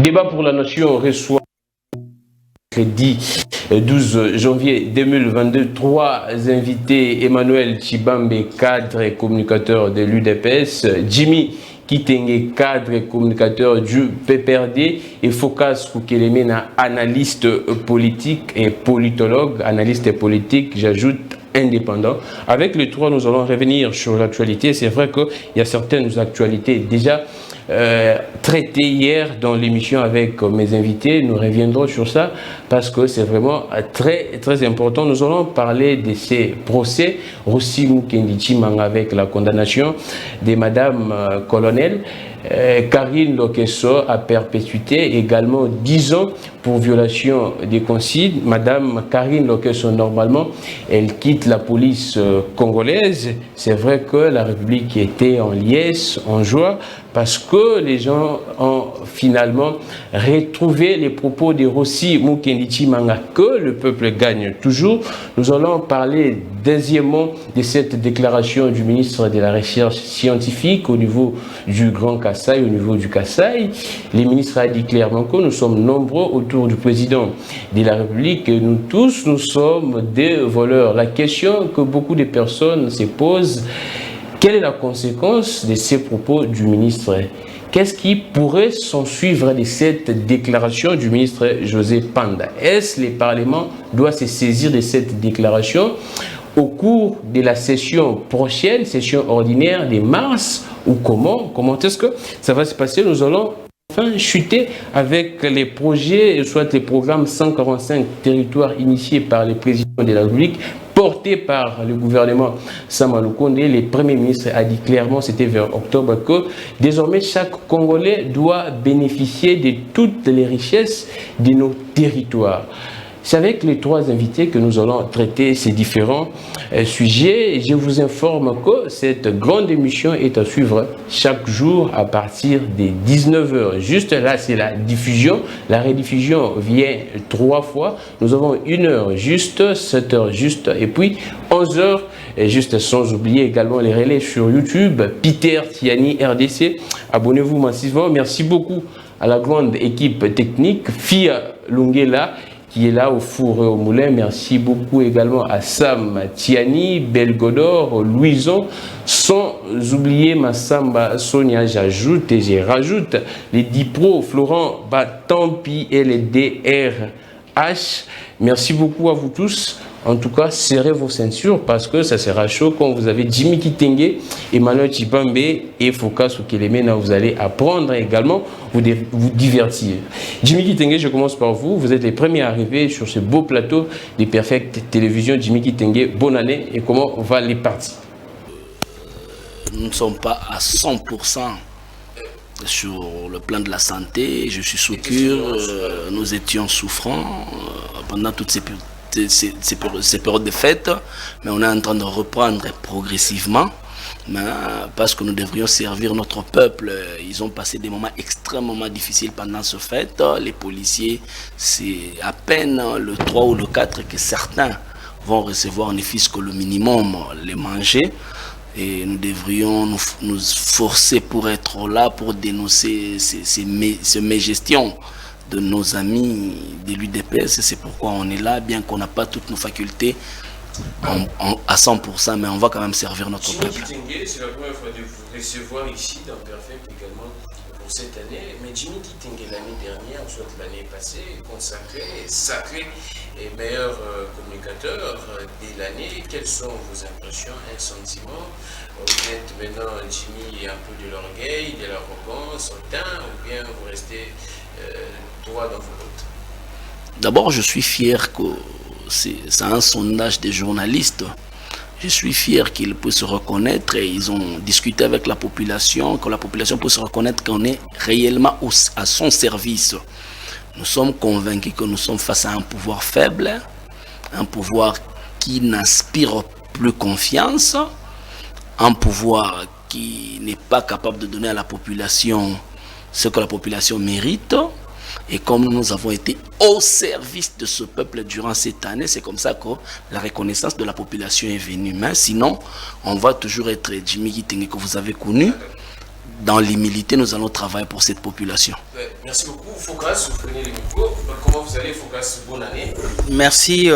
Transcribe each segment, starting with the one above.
Débat pour la nation reçoit mercredi 12 janvier 2022 trois invités: Emmanuel Tshibambe, cadre et communicateur de l'UDPS, Jimmy Kitenge, cadre et communicateur du PPRD, et Phocas Koukelemena, analyste politique et politologue, analyste politique, j'ajoute indépendant. Avec les trois, nous allons revenir sur l'actualité. C'est vrai qu'il y a certaines actualités déjà traitées hier dans l'émission avec mes invités. Nous reviendrons sur ça parce que c'est vraiment très important. Nous allons parler de ces procès. Rossi Mukendi Tshimanga avec la condamnation de Madame Colonel Karine Lokesso à perpétuité, également 10 ans pour violation des consignes. Madame Karine Lokesso, normalement, elle quitte la police congolaise. C'est vrai que la République était en liesse, en joie, parce que les gens ont finalement retrouvé les propos de Rossi Mukendi Tshimanga, que le peuple gagne toujours. Nous allons parler deuxièmement de cette déclaration du ministre de la Recherche scientifique au niveau du Grand Kassai, au niveau du Kassai. Le ministre a dit clairement que nous sommes nombreux autour du président de la République et nous tous, nous sommes des voleurs. La question que beaucoup de personnes se posent: quelle est la conséquence de ces propos du ministre? Qu'est-ce qui pourrait s'en suivre de cette déclaration du ministre José Panda? Est-ce que le Parlement doit se saisir de cette déclaration au cours de la session prochaine, session ordinaire de mars, ou comment est-ce que ça va se passer? Nous allons enfin chuter avec les projets, soit les programmes 145 territoires initiés par le président de la République, porté par le gouvernement Sama Lukonde. Le Premier ministre a dit clairement, c'était vers octobre, que désormais chaque Congolais doit bénéficier de toutes les richesses de nos territoires. C'est avec les trois invités que nous allons traiter ces différents sujets. Je vous informe que cette grande émission est à suivre chaque jour à partir des 19h. Juste là, c'est la diffusion. La rediffusion vient 3 fois. Nous avons 1h juste, 7h juste, et puis 11h juste, sans oublier également les relais sur YouTube. Peter Tiani, RDC. Abonnez-vous massivement. Merci beaucoup à la grande équipe technique. Fia Lungela, qui est là au four et au moulin. Merci beaucoup également à Sam Tiani, Belgodor, Louison, sans oublier Massamba Sonia, j'ajoute et je rajoute les Dipro, Florent Batampi et les DRH. Merci beaucoup à vous tous. En tout cas, serrez vos ceintures parce que ça sera chaud quand vous avez Jimmy Kitenge, Emmanuel Tshibambe et Phocas Koukelemena. Vous allez apprendre également, vous divertir. Jimmy Kitenge, je commence par vous. Vous êtes les premiers arrivés sur ce beau plateau des Perfect Télévision. Jimmy Kitenge, bonne année et comment va les parties? Nous ne sommes pas à 100% sur le plan de la santé. Je suis sous cure, nous étions souffrants pendant toutes ces périodes de fête, mais on est en train de reprendre progressivement, parce que nous devrions servir notre peuple. Ils ont passé des moments extrêmement difficiles pendant ce fête. Les policiers, c'est à peine le 3 ou le 4 que certains vont recevoir ne fût-ce que le minimum, les manger. Et nous devrions nous forcer pour être là, pour dénoncer ces mégestions de nos amis de l'UDPS. C'est pourquoi on est là, bien qu'on n'a pas toutes nos facultés à 100%, mais on va quand même servir notre peuple. C'est la première fois de vous recevoir ici dans Perfect également pour cette année. Mais Jimmy Kitenge, l'année dernière, soit l'année passée, consacré, sacré et meilleur communicateur de l'année. Quelles sont vos impressions, un sentiment? Vous êtes maintenant, Jimmy, un peu de l'orgueil, de l'arrogance, autant, ou bien vous restez droit dans vos bottes? D'abord, je suis fier que c'est un sondage des journalistes. Je suis fier qu'ils puissent se reconnaître et ils ont discuté avec la population, que la population puisse se reconnaître qu'on est réellement à son service. Nous sommes convaincus que nous sommes face à un pouvoir faible, un pouvoir qui n'inspire plus confiance, un pouvoir qui n'est pas capable de donner à la population ce que la population mérite. Et comme nous avons été au service de ce peuple durant cette année, c'est comme ça que la reconnaissance de la population est venue. Mais sinon, on va toujours être Jimmy Kitenge que vous avez connu, dans l'humilité, nous allons travailler pour cette population. Merci beaucoup. Focas, vous prenez le micro. Comment vous allez, Focas? Bonne année. Merci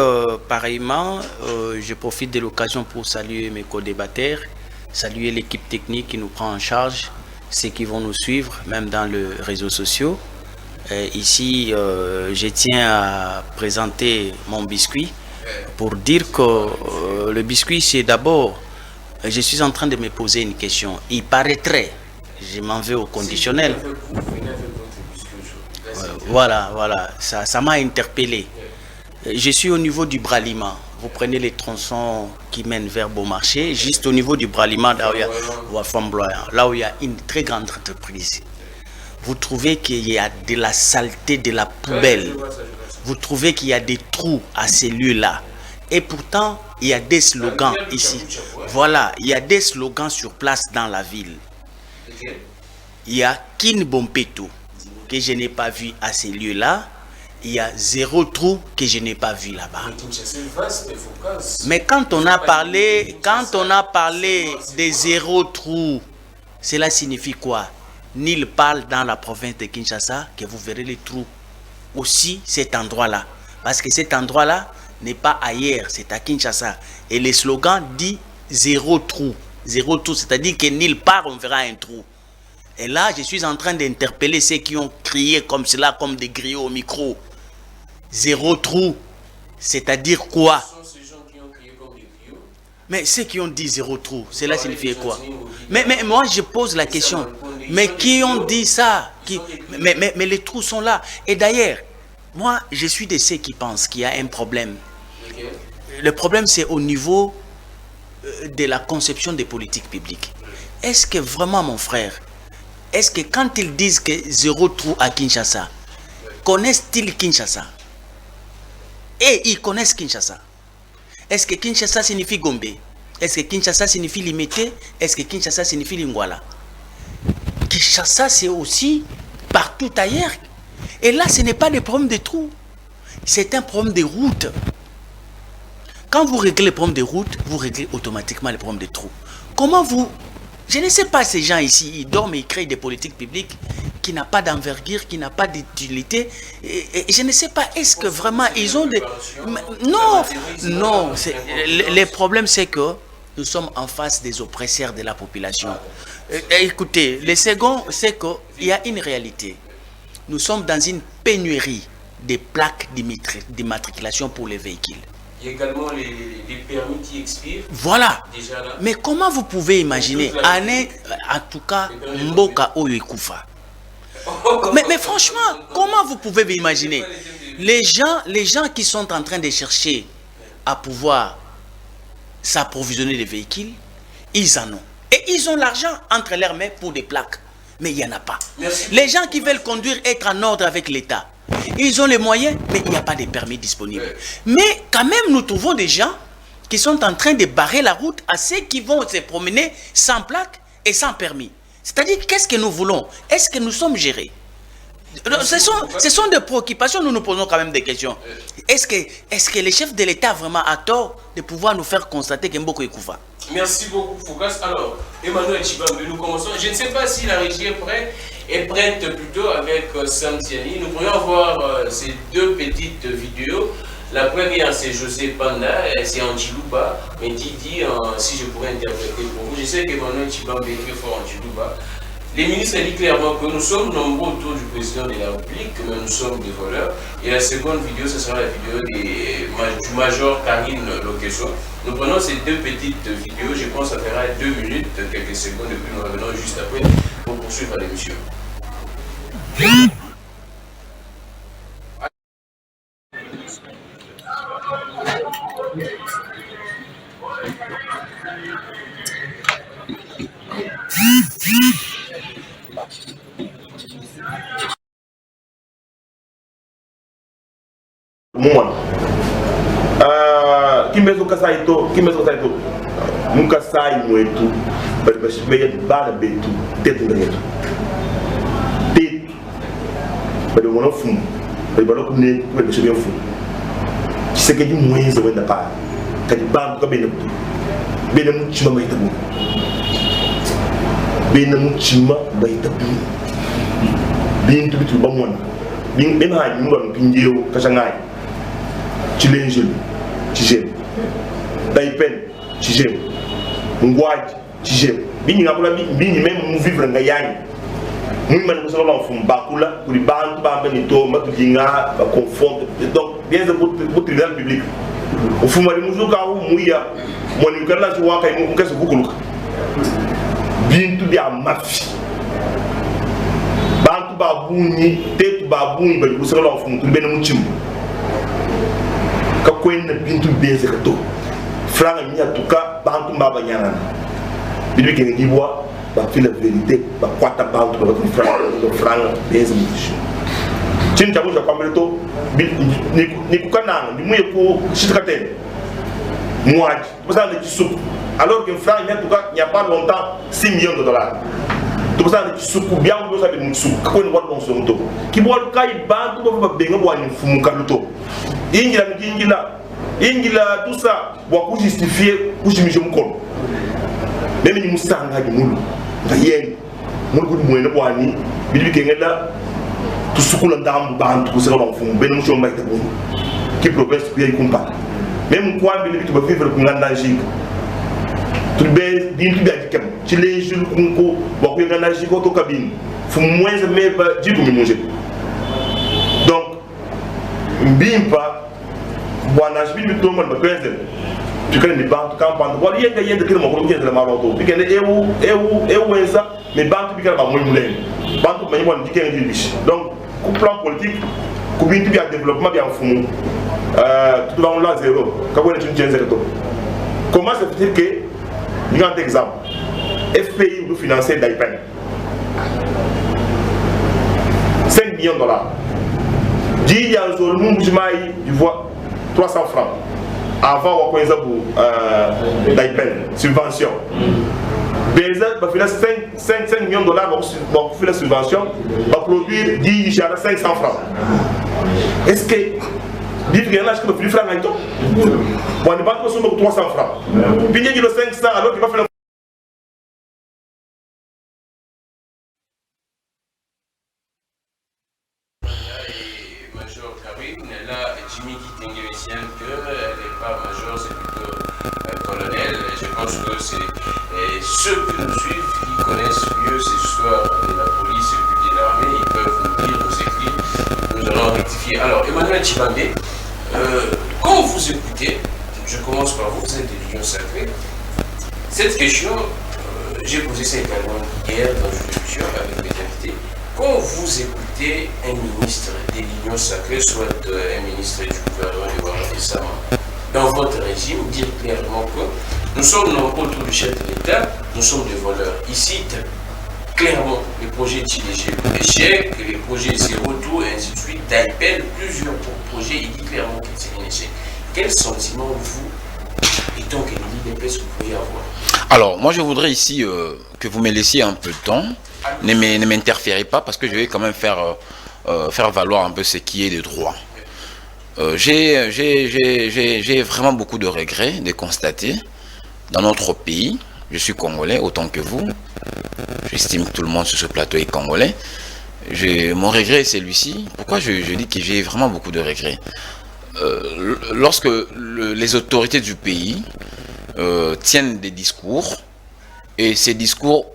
pareillement. Je profite de l'occasion pour saluer mes co-débatteurs, saluer l'équipe technique qui nous prend en charge, ceux qui vont nous suivre, même dans les réseaux sociaux. Ici, je tiens à présenter mon biscuit pour dire que le biscuit, c'est d'abord, je suis en train de me poser une question. Il paraîtrait, je m'en vais au conditionnel. Voilà, ça m'a interpellé. Je suis au niveau du Bralima. Vous prenez les tronçons qui mènent vers Beaumarchais, juste au niveau du Bralima, là où il y a une très grande entreprise. Vous trouvez qu'il y a de la saleté, de la poubelle. Vous trouvez qu'il y a des trous à ces lieux-là. Et pourtant, il y a des slogans ici. Voilà, il y a des slogans sur place dans la ville. Il y a Kin Bompeto, que je n'ai pas vu à ces lieux-là. Il y a 0 trou que je n'ai pas vu là-bas. Mais quand on a parlé de 0 trou, cela signifie quoi? Nil parle dans la province de Kinshasa que vous verrez les trous. Aussi cet endroit-là. Parce que cet endroit-là n'est pas ailleurs, c'est à Kinshasa. Et le slogan dit 0 trou. 0 trou, c'est-à-dire que nil part, on verra un trou. Et là, je suis en train d'interpeller ceux qui ont crié comme cela, comme des griots au micro. 0 trou, c'est-à-dire quoi? Mais ceux qui ont dit 0 trou, cela signifie quoi? Mais moi, je pose la question. Mais qui ont dit ça? Mais les trous sont là. Et d'ailleurs, moi, je suis de ceux qui pensent qu'il y a un problème. Le problème, c'est au niveau de la conception des politiques publiques. Est-ce que vraiment, mon frère, est-ce que quand ils disent que 0 trou à Kinshasa, connaissent-ils Kinshasa? Et ils connaissent Kinshasa. Est-ce que Kinshasa signifie Gombe? Est-ce que Kinshasa signifie Limité? Est-ce que Kinshasa signifie Lingwala? Kinshasa, c'est aussi partout ailleurs. Et là, ce n'est pas des problèmes de trous. C'est un problème de route. Quand vous réglez les problèmes de route, vous réglez automatiquement les problèmes de trous. Comment vous... Je ne sais pas, ces gens ici, ils dorment et ils créent des politiques publiques qui n'ont pas d'envergure, qui n'ont pas d'utilité. Et je ne sais pas, est-ce que vraiment ils ont des... Non, non. Le problème, c'est que nous sommes en face des oppresseurs de la population. Écoutez, le second, c'est qu'il y a une réalité. Nous sommes dans une pénurie des plaques d'immatriculation pour les véhicules. Il y a également les permis qui expirent. Voilà. Déjà là. Mais comment vous pouvez imaginer, en tout cas, Mboka Oyekufa. Mais franchement, comment vous pouvez imaginer les gens qui sont en train de chercher à pouvoir s'approvisionner des véhicules, ils en ont. Et ils ont l'argent entre leurs mains pour des plaques. Mais il n'y en a pas. Merci. Les gens qui veulent conduire, être en ordre avec l'État, ils ont les moyens, mais il n'y a pas de permis disponibles. Mais quand même, nous trouvons des gens qui sont en train de barrer la route à ceux qui vont se promener sans plaque et sans permis. C'est-à-dire, qu'est-ce que nous voulons? Est-ce que nous sommes gérés? Ce sont des préoccupations, nous nous posons quand même des questions. Est-ce que le chef de l'État vraiment a tort de pouvoir nous faire constater que Mboko est Koufa? Merci beaucoup, Focas. Alors, Emmanuel Chibambe, nous commençons. Je ne sais pas si la régie est prête plutôt avec Sam Tiani. Nous pourrions voir ces 2 petites vidéos. La première, c'est José Panda, c'est en Djilouba. Mais Didi, si je pourrais interpréter pour vous, je sais qu'Emmanuel Chibambe est très fort en Djilouba. Les ministres disent clairement que nous sommes nombreux autour du président de la République, mais nous sommes des voleurs. Et la seconde vidéo, ce sera la vidéo du major Karine Lokeso. Nous prenons ces 2 petites vidéos, je pense que ça fera 2 minutes, quelques secondes, et puis nous revenons juste après pour poursuivre l'émission. Moi, Kimezo Kasaito, Mukasai Muetu, but the Bashmea Bada Betu, Tetu, but the one of whom, the Balokune, with the Shibian food. She said, "You wins the winter pie. Can you ban Kabin? Benam Chimamita. bena muchima baita bin tu bamona bin ben ha ñu won pinjeo kasangay ci lenjel ci jem day pen ci jem ngwaaj ci jem bi ñi nga ko la bi ñi même mu vivre nga yañ muy man ko so la fu bakula pour di bantu ba ben to ma tu nga ba confondre donc bien de pour tribunal public o fu ma di mu ka wu mu ya mo ni kala ci wa kay mu kasse bukulu bintu dia mafi bantu ba bunyi tetu ba bunyi ba ko so la fu mu ben mu chim ka ko en bintu beze ka to franga mi atuka bantu mbaba nyana bibi ke ngi bois ba fi la vérité ba kwata bantu ba ko franga beze mu tishu chin tabu ja kwamre to ni ku kananga ni muye ko shitkate muaji parce que ci soupe alors que franc il n'y a pas longtemps 6 millions de dollars tout ça ci soupe bien do sabe mu soupe ko ni wadon so to ki bol kay bantu ba be nga bo ni fumu kaluto ingila tout ça pour justifier pour je me compte même ni musanga di mulu nga yen mulu ko mo ne bo ani bibi ke ngela tout sukula ndam bantu ko se ron fumu ben mu so mbay ta bo ki province ko yay kumpa même quoi bibi to ba vivre ko nganda jik tout be din tu bi kem ci les jours ko bokku nganda jik ko to cabine fu moins mais ba jitu mi manger donc mbimpa bwana jibi to mo ba kweze tu connais les banques quand pendant voilà yenda kile mo ko ngenda la maroto bi kene ewu enza mais banque bi kala ba moy mulen banque ma yibon dikene di biche donc ku plan politique ku bintu bi a développement bi en fumu tout dans la zéro ka wona tu tiens zéro comment ça fait que il y a un exemple FPI ou financer d'IPEN 5 millions de dollars dit ya zo mu mujmai tu vois 300 francs avant on connaissait pour d'IPEN subvention Beza va faire 5 millions de dollars pour faire la subvention va produire 10 500 francs est-ce que dit que là je peux plus francs avec toi bon on va consommer 300 francs puis il y a le 500 alors qu'il va faire Major Karine, là Jimmy qui t'inquiète qu'elle n'est pas major, c'est plutôt colonel. Je pense que c'est ceux qui nous suivent, qui connaissent mieux ces histoires de la police et puis de l'armée, ils peuvent nous dire, nous écrire, nous allons rectifier. Alors Emmanuel Tshibandé, quand vous écoutez, je commence par vous, vous êtes de l'Union sacrée, cette question, j'ai posé ça également hier dans une émission avec mes invités. Quand vous écoutez un ministre de l'Union sacrée, soit un ministre du gouvernement de Ouattara récemment, dans votre régime, dire clairement que nous sommes non pas autour du chef de l'État, nous sommes des voleurs. Ici, clairement, les projets TILG, l'échec, les projets zéro tour, et ainsi de suite, d'APL, plusieurs projets, il dit clairement que c'est un échec. Quel sentiment vous, et donc l'IDPS, vous pouvez avoir? Alors, moi je voudrais ici que vous me laissiez un peu de temps. Ne m'interférez pas parce que je vais quand même faire valoir un peu ce qui est de droit. J'ai vraiment beaucoup de regrets de constater dans notre pays, je suis congolais autant que vous, j'estime que tout le monde sur ce plateau est congolais, mon regret est celui-ci. Pourquoi je dis que j'ai vraiment beaucoup de regrets? Lorsque les autorités du pays tiennent des discours, et ces discours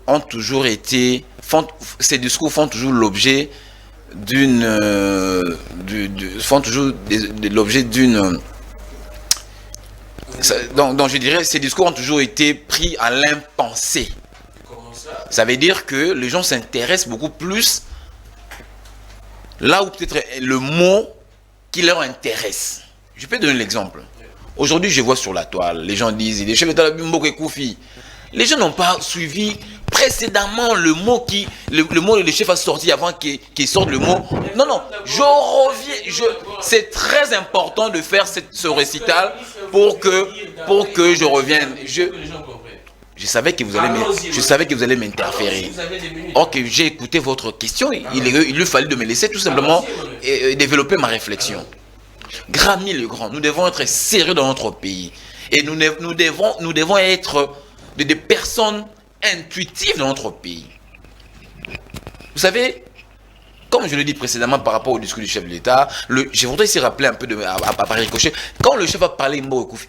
ont toujours été, ces discours font toujours l'objet d'une, donc je dirais, ces discours ont toujours été pris à l'impensé. Ça veut dire que les gens s'intéressent beaucoup plus là où peut-être le mot qui leur intéresse. Je peux donner l'exemple. Aujourd'hui, je vois sur la toile, les gens disent, les chefs d'État Mboké Koufi. Les gens n'ont pas suivi précédemment le mot le chef a sorti avant qu'il sorte le mot. Non, non, je reviens. C'est très important de faire ce récital pour que je revienne. Je savais que vous allez m'interférer. Ok, j'ai écouté votre question. Il lui fallait de me laisser tout simplement développer ma réflexion. Grammy le Grand, nous devons être sérieux dans notre pays. Et nous devons être des personnes intuitive dans notre pays. Vous savez, comme je l'ai dit précédemment par rapport au discours du chef de l'État, je voudrais ici rappeler un peu à Paris Ricochet, quand le chef a parlé Mboko Ekoufi,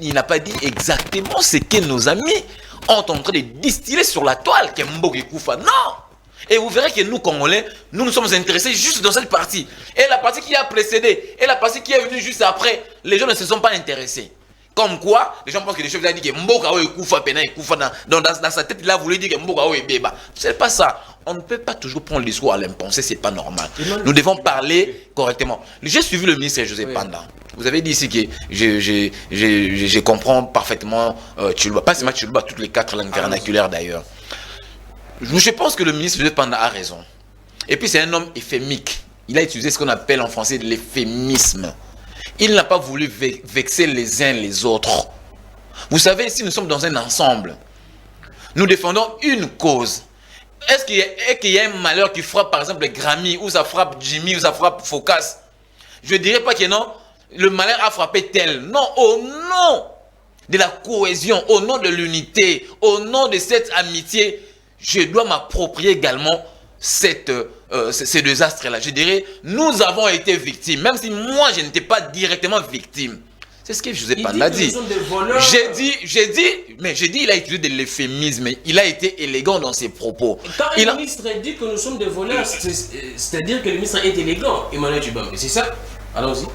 il n'a pas dit exactement ce que nos amis ont en train de distiller sur la toile, que Mboko Ekoufa. Non! Et vous verrez que nous, Congolais, nous nous sommes intéressés juste dans cette partie. Et la partie qui a précédé, et la partie qui est venue juste après, les gens ne se sont pas intéressés. Comme quoi, les gens pensent que le chef a dit que Mboka Ekoufa, Pena Ekoufa, dans sa tête, il a voulu dire que Mboka Ebeba. C'est pas ça. On ne peut pas toujours prendre le discours à l'impensé, c'est pas normal. Nous devons parler correctement. J'ai suivi le ministre José Panda. Vous avez dit ici que je comprends parfaitement Tchoulouba. Pas seulement Tchoulouba, toutes les 4 langues vernaculaires d'ailleurs. Je pense que le ministre José Panda a raison. Et puis c'est un homme éphémique. Il a utilisé ce qu'on appelle en français l'éphémisme. Il n'a pas voulu vexer les uns les autres. Vous savez, si nous sommes dans un ensemble, nous défendons une cause. Est-ce qu'il y a un malheur qui frappe par exemple Grammy, ou ça frappe Jimmy, ou ça frappe Focas? Je ne dirais pas que non, le malheur a frappé tel. Non, au nom de la cohésion, au nom de l'unité, au nom de cette amitié, je dois m'approprier également ces deux astres-là. Je dirais, nous avons été victimes, même si moi je n'étais pas directement victime. C'est ce que José Panda a dit. J'ai dit, il a utilisé de l'euphémisme, il a été élégant dans ses propos. Quand le ministre dit que nous sommes des voleurs, c'est-à-dire que le ministre est élégant, Emmanuel Tchibambe, c'est ça? Allons-y.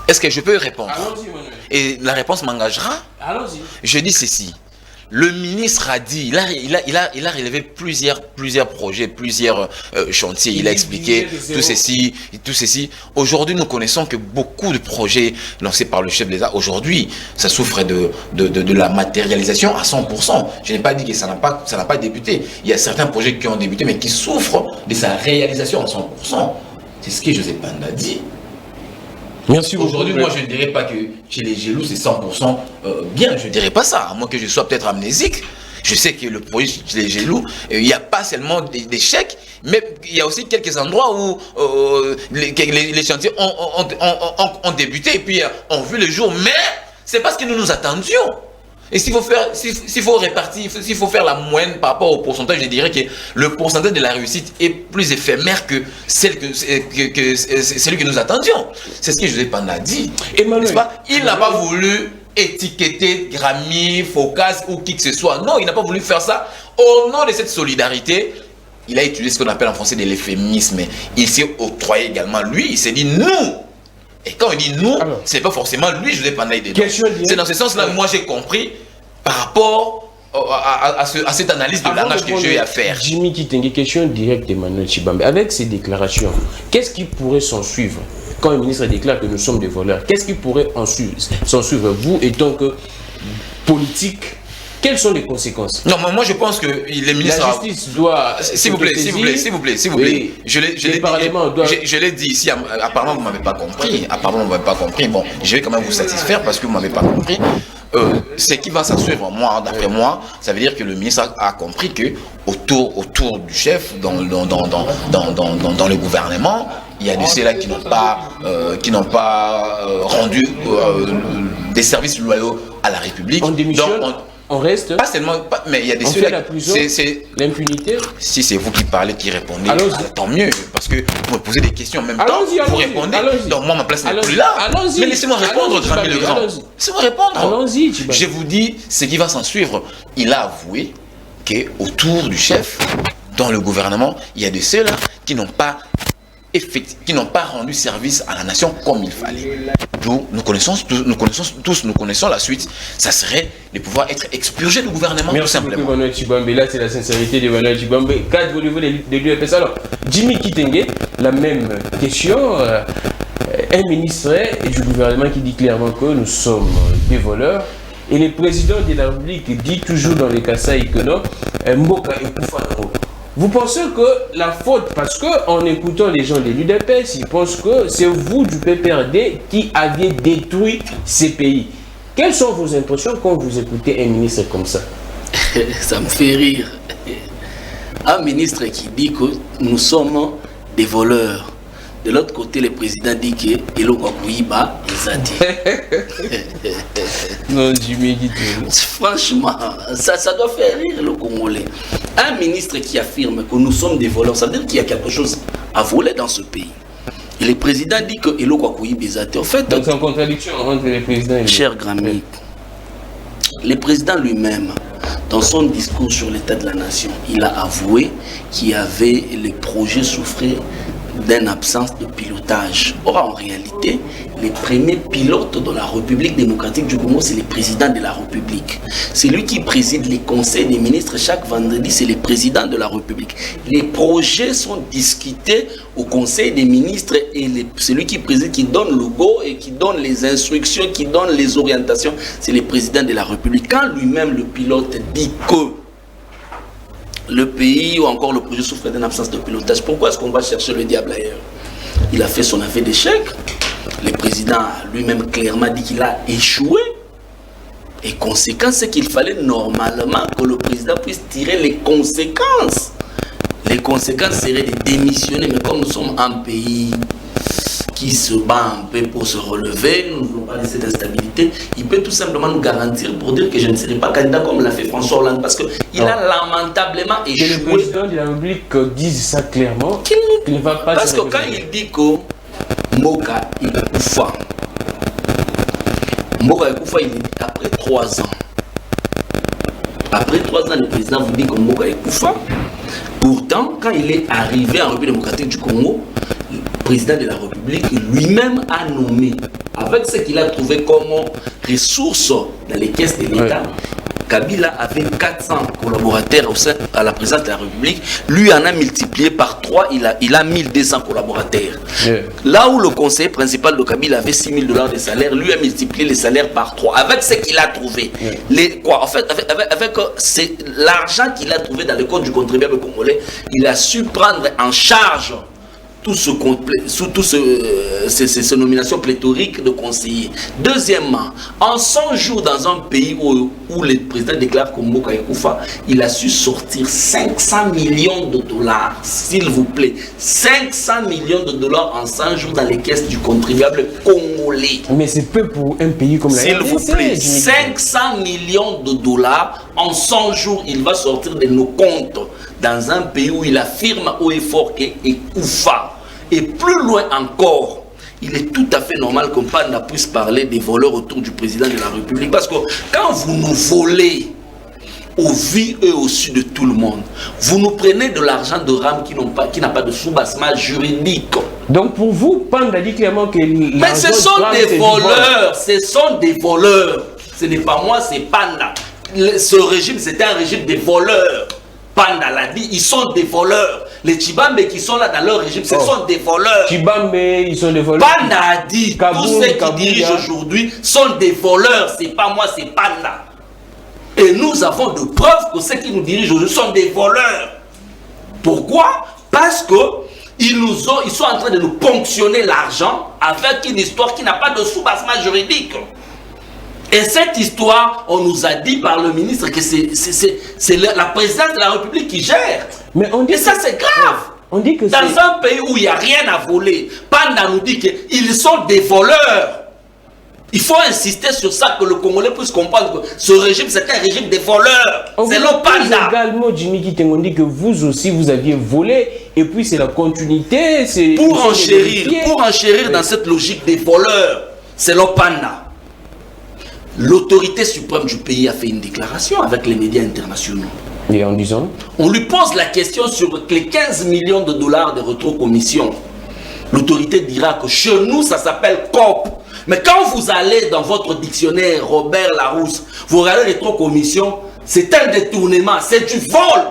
Est-ce que je peux répondre? Allons-y, Emmanuel. Et la réponse m'engagera? Allons-y. Je dis ceci. Le ministre a dit, il a relevé plusieurs projets, plusieurs chantiers. Il a expliqué tout ceci. Aujourd'hui, nous connaissons que beaucoup de projets lancés par le chef de l'État, aujourd'hui, ça souffre de la matérialisation à 100%. Je n'ai pas dit que ça n'a pas débuté. Il y a certains projets qui ont débuté, mais qui souffrent de sa réalisation à 100%. C'est ce que José Panda a dit. Merci beaucoup. Aujourd'hui, moi, je ne dirais pas que chez les Gélous, c'est 100% bien. Je ne dirais pas ça, à moins que je sois peut-être amnésique. Je sais que le projet chez les Gélous, il n'y a pas seulement des chèques, mais il y a aussi quelques endroits où les chantiers ont débuté et puis ont vu le jour. Mais ce n'est pas ce que nous nous attendions. Et s'il faut répartir, s'il faut faire la moyenne par rapport au pourcentage, je dirais que le pourcentage de la réussite est plus éphémère que celui que nous attendions. C'est ce que José Panda a dit. Emmanuel, il n'a pas voulu étiqueter Grammy, Focas ou qui que ce soit. Non, il n'a pas voulu faire ça. Au nom de cette solidarité, il a utilisé ce qu'on appelle en français de l'euphémisme. Il s'est octroyé également, lui, il s'est dit nous. Et quand il dit nous, c'est pas forcément lui, je l'ai pas naïf dedans. C'est dans ce sens-là que moi j'ai compris par rapport à cette analyse de langage que j'ai à faire. Jimmy Kitenge, question directe d'Emmanuel Tchibambe. Avec ces déclarations, qu'est-ce qui pourrait s'en suivre quand le ministre déclare que nous sommes des voleurs? Qu'est-ce qui pourrait s'en suivre, vous étant que politique? Quelles sont les conséquences? Non, moi je pense que les ministres... La justice doit... S'il vous plaît. Je l'ai dit ici, apparemment vous ne m'avez pas compris. Bon, je vais quand même vous satisfaire parce que vous ne m'avez pas compris. Ce qui va s'assurer, d'après moi, ça veut dire que le ministre a compris que autour du chef, dans le gouvernement, il y a de ceux-là qui n'ont pas rendu des services loyaux à la République. On démissionne. On reste. Pas seulement, mais il y a des on fait la prison, l'impunité. Si c'est vous qui parlez, qui répondez, tant mieux. Parce que vous me posez des questions en même temps. Vous répondez. Donc moi, ma place n'est plus là. Mais laissez-moi répondre, Grammy le Grand. Laissez-moi répondre. Allons-y, je vous dis ce qui va s'en suivre. Il a avoué qu'autour du chef, dans le gouvernement, il y a de ceux-là qui n'ont pas rendu service à la nation comme il fallait. Donc nous connaissons la suite. Ça serait de pouvoir être expurgé du gouvernement. Merci tout simplement. Emmanuel Tchibambe, là c'est la sincérité d'Emmanuel Tchibambe. Cadre au niveau de l'UDPS. Alors, Jimmy Kitenge, la même question. Un ministre du gouvernement qui dit clairement que nous sommes des voleurs. Et le président de la République dit toujours dans les Kasaï que non, Mboka Ekoufa. Vous pensez que la faute, parce qu'en écoutant les gens de l'UDPS, ils pensent que c'est vous du PPRD qui aviez détruit ces pays. Quelles sont vos impressions quand vous écoutez un ministre comme ça? Ça me fait rire. Un ministre qui dit que nous sommes des voleurs. De l'autre côté, le président dit que Eloko Akuiba Ezati. Non, Jimmy Guité. Franchement, ça doit faire rire le Congolais. Un ministre qui affirme que nous sommes des voleurs, ça veut dire qu'il y a quelque chose à voler dans ce pays. Et le président dit que Eloko Akuiba Ezati. En fait, donc c'est en contradiction entre les présidents et les... Cher Grammy, le président lui-même, dans son discours sur l'état de la nation, il a avoué qu'il y avait les projets souffraient d'une absence de pilotage. Or, en réalité, les premiers pilotes de la République démocratique du Congo, c'est le président de la République. C'est lui qui préside les conseils des ministres chaque vendredi, c'est le président de la République. Les projets sont discutés au conseil des ministres et c'est lui qui préside, qui donne le go et qui donne les instructions, qui donne les orientations. C'est le président de la République. Quand lui-même, le pilote, dit que le pays ou encore le projet souffre d'une absence de pilotage, pourquoi est-ce qu'on va chercher le diable ailleurs? Il a fait son aveu d'échec. Le président lui-même clairement dit qu'il a échoué. Et conséquence, c'est qu'il fallait normalement que le président puisse tirer les conséquences. Les conséquences seraient de démissionner, mais comme nous sommes un pays qui se bat un peu pour se relever, nous ne voulons pas laisser d'instabilité, il peut tout simplement nous garantir pour dire que je ne serai pas candidat comme l'a fait François Hollande, parce qu'il a lamentablement échoué. Que le président de la République dise ça clairement, qu'il ne va pas parce se que quand il dit que Mboka Ekoufa, Mboka Ekoufa, il est après 3 ans. Après 3 ans, le président vous dit que Mboka Ekoufa. Pourtant, quand il est arrivé en République démocratique du Congo, le président de la République lui-même a nommé, avec ce qu'il a trouvé comme ressources dans les caisses de l'État, Kabila avait 400 collaborateurs au sein à la présidence de la République. Lui en a multiplié par 3, il a 1200 collaborateurs. Là où le conseiller principal de Kabila avait $6 000 de salaire, lui a multiplié les salaires par 3. Avec ce qu'il a trouvé, en fait, avec l'argent qu'il a trouvé dans le compte du contribuable congolais, il a su prendre en charge ces nominations pléthoriques de conseillers. Deuxièmement, en 100 jours dans un pays où le président déclare que Mboka Ekoufa, il a su sortir $500 millions, s'il vous plaît. $500 millions en 100 jours dans les caisses du contribuable congolais. Mais c'est peu pour un pays comme la RDC. S'il vous plaît, $500 millions en 100 jours, il va sortir de nos comptes dans un pays où il affirme haut et fort qu'Ekoufa. Et plus loin encore, il est tout à fait normal qu'on puisse parler des voleurs autour du président de la République. Parce que quand vous nous volez au vu et au su de tout le monde, vous nous prenez de l'argent de RAM qui n'a pas de soubassement juridique. Donc pour vous, Panda dit clairement que... Mais ce sont des voleurs, ce sont des voleurs. Ce n'est pas moi, c'est Panda. Ce régime, c'était un régime des voleurs. Panda l'a dit, ils sont des voleurs. Les Tshibambe qui sont là dans leur régime, ce sont des voleurs. Tshibambe, ils sont des voleurs. Panda a dit, tous ceux qui dirigent aujourd'hui sont des voleurs. C'est pas moi, c'est Panda. Et nous avons de preuves que ceux qui nous dirigent aujourd'hui sont des voleurs. Pourquoi? Parce que ils sont en train de nous ponctionner l'argent avec une histoire qui n'a pas de soubassement juridique. Et cette histoire, on nous a dit par le ministre que c'est la présidence de la République qui gère. Mais on dit et ça, c'est grave. On dit que dans un pays où il n'y a rien à voler, Panda nous dit qu'ils sont des voleurs. Il faut insister sur ça, que le Congolais puisse comprendre que ce régime, c'est un régime des voleurs. C'est le Panda. Également, Jimmy Guité, on dit que vous aussi, vous aviez volé. Et puis, c'est la continuité. Pour enchérir dans cette logique des voleurs, c'est le Panda. L'autorité suprême du pays a fait une déclaration avec les médias internationaux. Et en disant? On lui pose la question sur les $15 millions de rétrocommission. L'autorité dira que chez nous, ça s'appelle COP. Mais quand vous allez dans votre dictionnaire, Robert Larousse, vous regardez rétrocommission, c'est un détournement, c'est du vol.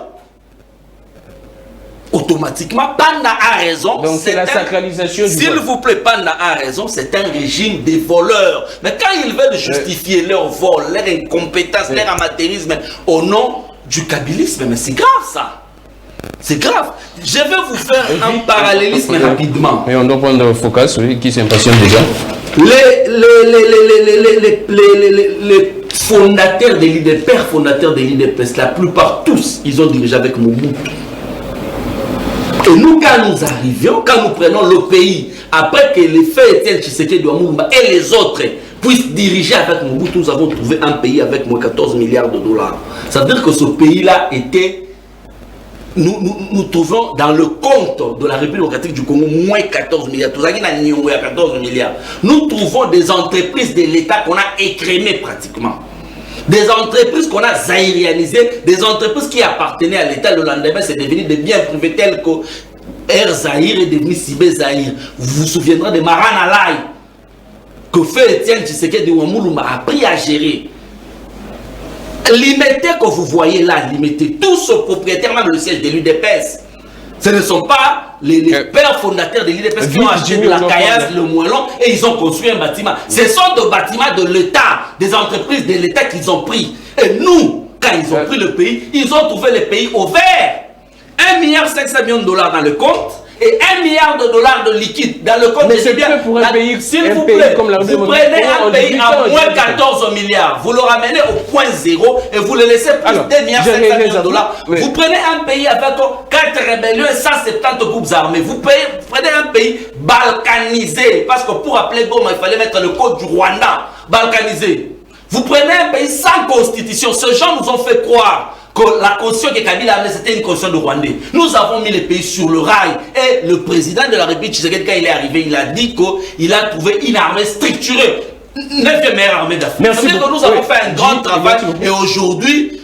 Automatiquement, Panda a raison. Donc c'est la sacralisation du vol. S'il vous plaît, Panda a raison, c'est un régime des voleurs. Mais quand ils veulent justifier leur vol, leur incompétence, leur amateurisme au nom du kabylisme, mais c'est grave ça. C'est grave. Je vais vous faire un parallélisme rapidement. Mais on doit prendre le focus, celui qui s'impatiente déjà. Les fondateurs de l'IDP, pères fondateurs de l'IDP, la plupart tous, ils ont dirigé avec Mobutu. Et nous, quand nous arrivions, quand nous prenons le pays, après que les faits Étienne Tshisekedi de Moulumba et les autres puissent diriger avec Mobutu, nous avons trouvé un pays avec moins 14 milliards de dollars. Ça veut dire que ce pays-là était... Nous trouvons dans le compte de la République démocratique du Congo moins 14 milliards. Tout ça, il y a 14 milliards. Nous trouvons des entreprises de l'État qu'on a écrémées pratiquement. Des entreprises qu'on a zaïrianisées, des entreprises qui appartenaient à l'État. Le lendemain, c'est devenu des biens privés tels que Air Zahir est devenu Sibé Zahir. Vous vous souviendrez de Marana Lai, que fait Étienne Tshisekedi de Ouamouluma a pris à gérer. Limité que vous voyez là, limité, tous ce propriétaires, même le siège de l'UDPS, ce ne sont pas les pères fondateurs de l'UDPS qui ont acheté de la caillasse, le moellon, et ils ont construit un bâtiment. Ce sont des bâtiments de l'État, des entreprises de l'État qu'ils ont pris. Et nous, quand ils ont pris le pays, ils ont trouvé le pays au vert. 1,5 milliard de dollars dans le compte et 1 milliard de dollars de liquide dans le compte. Mais c'est bien pour un pays, s'il vous plaît, vous prenez un pays à moins 14 milliards, vous le ramenez au point zéro et vous le laissez plus 2,5 milliards de dollars. Oui. Vous prenez un pays avec 4 rébellions et 170 groupes armés. Vous prenez un pays balkanisé, parce que pour appeler Goma, il fallait mettre le code du Rwanda, balkanisé. Vous prenez un pays sans constitution. Ces gens nous ont fait croire que la constitution que Kabila a amenée, c'était une constitution de Rwandais. Nous avons mis le pays sur le rail. Et le président de la République, Tshisekedi, quand il est arrivé, il a dit qu'il a trouvé une armée structurée. 9e meilleure armée d'Afrique. Ça veut dire que nous avons fait un grand travail. Et aujourd'hui,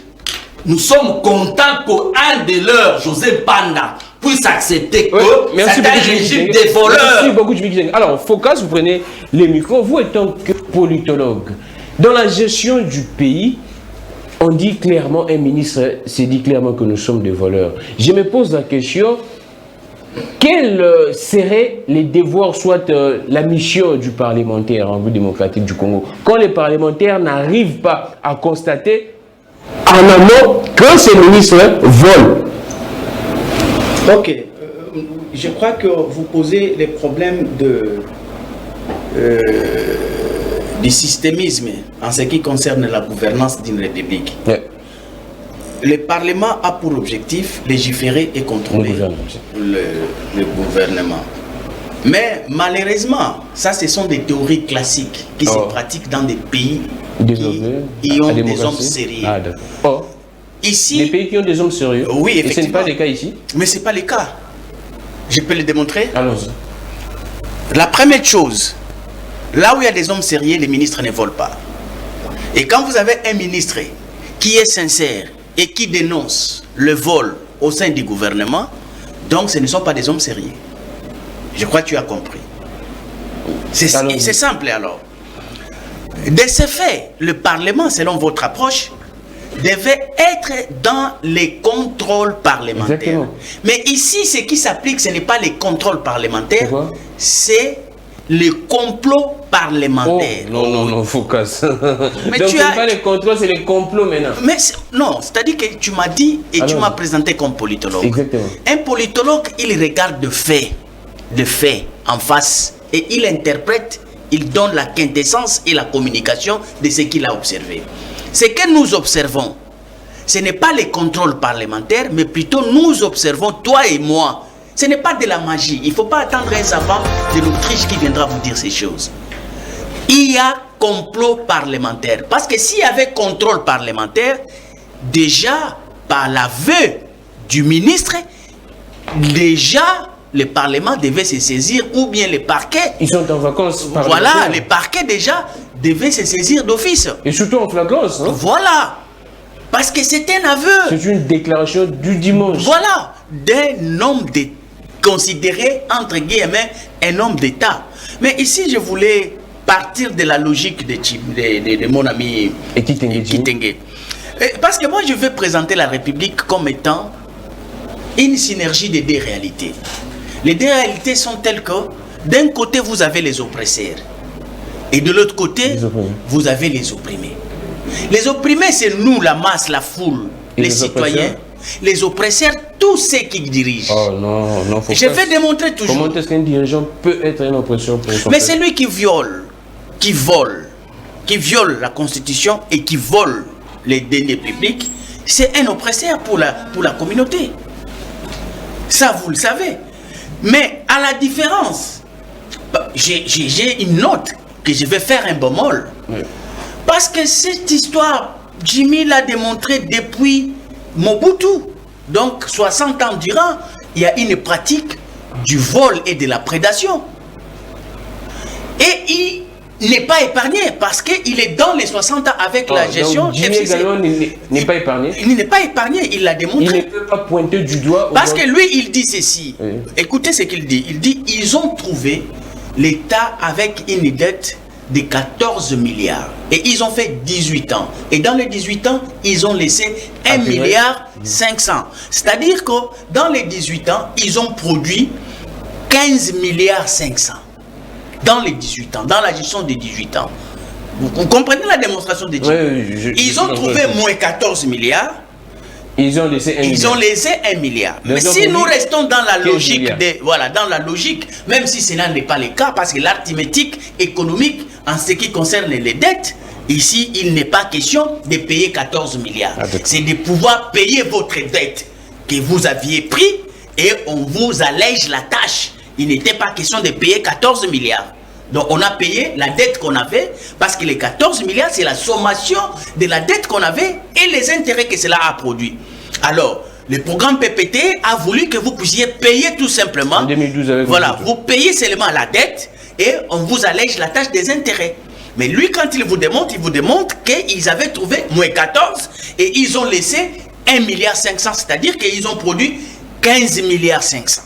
nous sommes contents qu'un de leurs, José Panda, puisse accepter que c'est un régime des voleurs. Merci beaucoup, Jimmy. Alors, Focus, vous prenez les micros. Vous étant que politologue, dans la gestion du pays, on dit clairement, un ministre s'est dit clairement que nous sommes des voleurs. Je me pose la question, quels seraient les devoirs, soit la mission du parlementaire en République démocratique du Congo, quand les parlementaires n'arrivent pas à constater en amont que ces ministres volent? Ok, je crois que vous posez les problèmes du systémisme en ce qui concerne la gouvernance d'une république. Le Parlement a pour objectif légiférer et contrôler le gouvernement. Mais malheureusement, ça ce sont des théories classiques qui se pratiquent dans des pays qui ont des hommes sérieux. Ici, les pays qui ont des hommes sérieux. Oui, effectivement. Et ce n'est pas le cas ici. Mais ce n'est pas le cas. Je peux le démontrer. Allons-y. La première chose, là où il y a des hommes sérieux, les ministres ne volent pas. Et quand vous avez un ministre qui est sincère et qui dénonce le vol au sein du gouvernement, donc ce ne sont pas des hommes sérieux. Je crois que tu as compris. C'est simple alors. De ce fait, le Parlement, selon votre approche, devait être dans les contrôles parlementaires. Exactement. Mais ici, ce qui s'applique, ce n'est pas les contrôles parlementaires, c'est le complot parlementaire. Oh, non, Focus. Mais donc, tu pas les contrôles, c'est les complots maintenant. Mais non, c'est-à-dire que tu m'as dit et tu m'as présenté comme politologue. Exactement. Un politologue, il regarde de faits en face et il interprète, il donne la quintessence et la communication de ce qu'il a observé. Ce que nous observons, ce n'est pas les contrôles parlementaires, mais plutôt nous observons, toi et moi. Ce n'est pas de la magie. Il ne faut pas attendre un savant de l'Autriche qui viendra vous dire ces choses. Il y a complot parlementaire. Parce que s'il y avait contrôle parlementaire, déjà, par l'aveu du ministre, déjà, le Parlement devait se saisir, ou bien les parquets. Ils sont en vacances. Voilà, les parquets déjà devaient se saisir d'office. Et surtout en flagrance. Hein? Voilà. Parce que c'est un aveu. C'est une déclaration du dimanche. Voilà. D'un homme considéré, entre guillemets, un homme d'État. Mais ici, je voulais partir de la logique de mon ami Kitenge. Parce que moi, je veux présenter la République comme étant une synergie des deux réalités. Les deux réalités sont telles que, d'un côté, vous avez les oppresseurs. Et de l'autre côté, vous avez les opprimés. Les opprimés, c'est nous, la masse, la foule, les citoyens. Les oppresseurs, tous ceux qui dirigent. Oh non, je vais démontrer toujours. Comment est-ce qu'un dirigeant peut être un oppresseur pour son Mais c'est lui qui viole, qui viole la Constitution et qui vole les deniers publics, c'est un oppresseur pour la communauté. Ça, vous le savez. Mais à la différence, j'ai une note que je vais faire un bémol. Oui. Parce que cette histoire, Jimmy l'a démontré depuis Mobutu. Donc, 60 ans durant, il y a une pratique du vol et de la prédation. Et il n'est pas épargné parce qu'il est dans les 60 ans avec la gestion. Jimmy Galon n'est pas épargné. Il n'est pas épargné, il l'a démontré. Il ne peut pas pointer du doigt. Parce que lui, il dit ceci. Oui. Écoutez ce qu'il dit. Il dit, ils ont trouvé l'État avec une dette de 14 milliards. Et ils ont fait 18 ans. Et dans les 18 ans, ils ont laissé 1 milliard 500. C'est-à-dire que dans les 18 ans, ils ont produit 15 milliards 500. Dans les 18 ans, dans la gestion des 18 ans. Vous comprenez la démonstration des 18 ans? Oui, ils ont trouvé moins 14 milliards. Ils ont laissé 1 milliard. Ils ont laissé 1 milliard. Mais si nous restons dans la logique dans la logique, même si ce n'est pas le cas, parce que l'arithmétique économique, en ce qui concerne les dettes, ici, il n'est pas question de payer 14 milliards. C'est de pouvoir payer votre dette que vous aviez pris et on vous allège la tâche. Il n'était pas question de payer 14 milliards. Donc on a payé la dette qu'on avait, parce que les 14 milliards, c'est la sommation de la dette qu'on avait et les intérêts que cela a produit. Alors, le programme PPT a voulu que vous puissiez payer tout simplement. En 2012 avec voilà, vous payez seulement la dette et on vous allège la tâche des intérêts. Mais lui, quand il vous démontre qu'ils avaient trouvé moins 14 et ils ont laissé 1 milliard 500, c'est-à-dire qu'ils ont produit 15 milliards 500.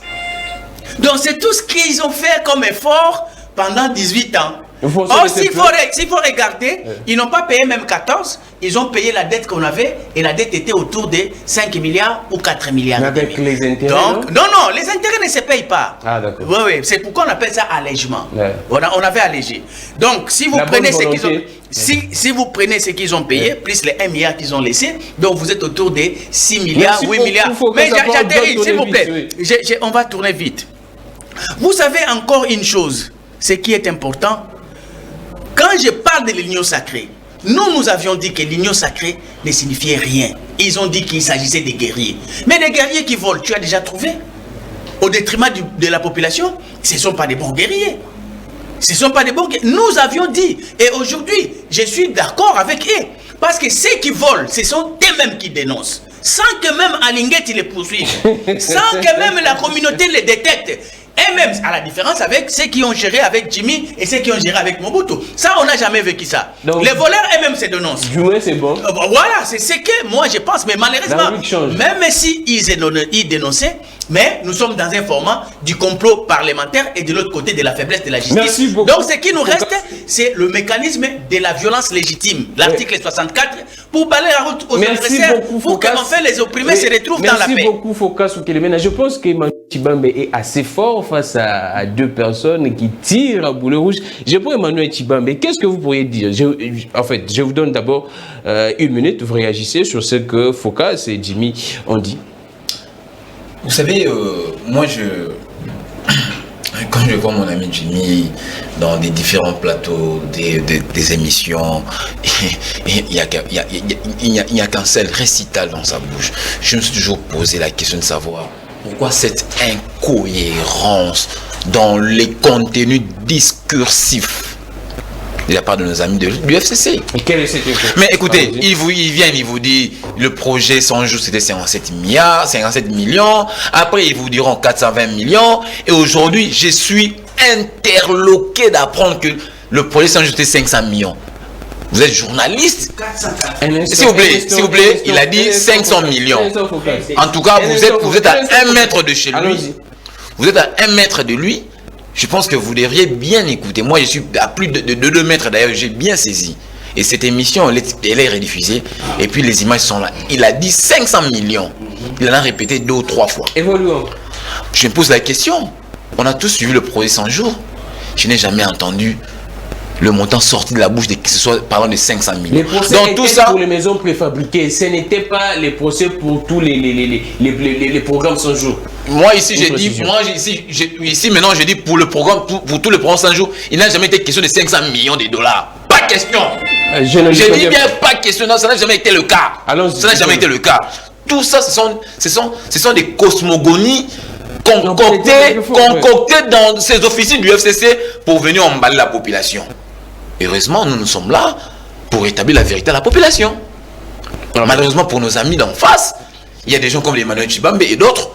Donc c'est tout ce qu'ils ont fait comme effort pendant 18 ans. Or, s'il faut regarder, ils n'ont pas payé même 14, ils ont payé la dette qu'on avait et la dette était autour de 5 milliards ou 4 milliards. Mais avec les intérêts. Donc, non, les intérêts ne se payent pas. Ah, d'accord. Oui, c'est pourquoi on appelle ça allègement. Ouais. On avait allégé. Donc, si vous prenez ce qu'ils ont. Si vous prenez ce qu'ils ont payé, plus les 1 milliard qu'ils ont laissé, donc vous êtes autour de 6 milliards, 8 milliards. Mais j'atterris, s'il vous plaît. On va tourner vite. Vous savez encore une chose, ce qui est important. Quand je parle de l'union sacrée, nous avions dit que l'union sacrée ne signifiait rien. Ils ont dit qu'il s'agissait des guerriers. Mais les guerriers qui volent, tu as déjà trouvé? Au détriment de la population, ce ne sont pas des bons guerriers. Ce ne sont pas des bons guerriers. Nous avions dit, et aujourd'hui, je suis d'accord avec eux. Parce que ceux qui volent, ce sont eux-mêmes qui dénoncent. Sans que même Alinguet les poursuive. Sans que même la communauté les détecte. Et même, à la différence avec ceux qui ont géré avec Jimmy et ceux qui ont géré avec Mobutu. Ça, on n'a jamais vécu ça. Donc, les voleurs eux-mêmes se dénoncent. Du moins, c'est bon. Voilà, c'est ce que moi je pense. Mais malheureusement, même si ils dénonçaient, mais nous sommes dans un format du complot parlementaire et de l'autre côté de la faiblesse de la justice. Merci beaucoup. Donc, ce qui nous reste, c'est le mécanisme de la violence légitime. L'article 64, pour balayer la route aux adversaires, pour qu'enfin les opprimés se retrouvent dans la paix. Merci beaucoup, Foka Soukelemena. Je pense que Tshibambe est assez fort face à deux personnes qui tirent à boulet rouge. Je pourrais Emmanuel Tshibambe, qu'est-ce que vous pourriez dire? En fait, je vous donne d'abord 1 minute, vous réagissez sur ce que Foka et Jimmy ont dit. Vous savez, moi, quand je vois mon ami Jimmy dans des différents plateaux, des émissions, il n'y a qu'un seul récital dans sa bouche. Je me suis toujours posé la question de savoir pourquoi cette incohérence dans les contenus discursifs de la part de nos amis du FCC. Mais écoutez, ils viennent, ils vous disent le projet 100 jours c'était 57 millions, après ils vous diront 420 millions, et aujourd'hui je suis interloqué d'apprendre que le projet 100 jours c'était 500 millions. Vous êtes journaliste? S'il vous plaît, il a dit 500 millions. En tout cas, vous êtes à 1 mètre de chez lui. Vous êtes à 1 mètre de lui. Je pense que vous devriez bien écouter. Moi, je suis à plus de 2 mètres d'ailleurs, j'ai bien saisi. Et cette émission, elle est rediffusée. Et puis les images sont là. Il a dit 500 millions. Il en a répété 2 ou 3 fois. Évoluons. Je me pose la question. On a tous suivi le projet 100 jours. Je n'ai jamais entendu le montant sorti de la bouche de qui que ce soit parlant de 500 millions. Les procès donc, tout ça pour les maisons préfabriquées, ce n'était pas les procès pour tous les programmes 100 jours. Moi ici j'ai dit, ici maintenant je dis pour le programme, pour tous les programmes 100 jours, il n'a jamais été question de 500 millions de dollars. Pas question. Je dis bien pas question, non, ça n'a jamais été le cas. Ça n'a jamais été le cas. Tout ça, ce sont des cosmogonies concocté dans ces officines du FCC pour venir emballer la population. Heureusement, nous sommes là pour établir la vérité à la population. Malheureusement, pour nos amis d'en face, il y a des gens comme Emmanuel Tshibambe et d'autres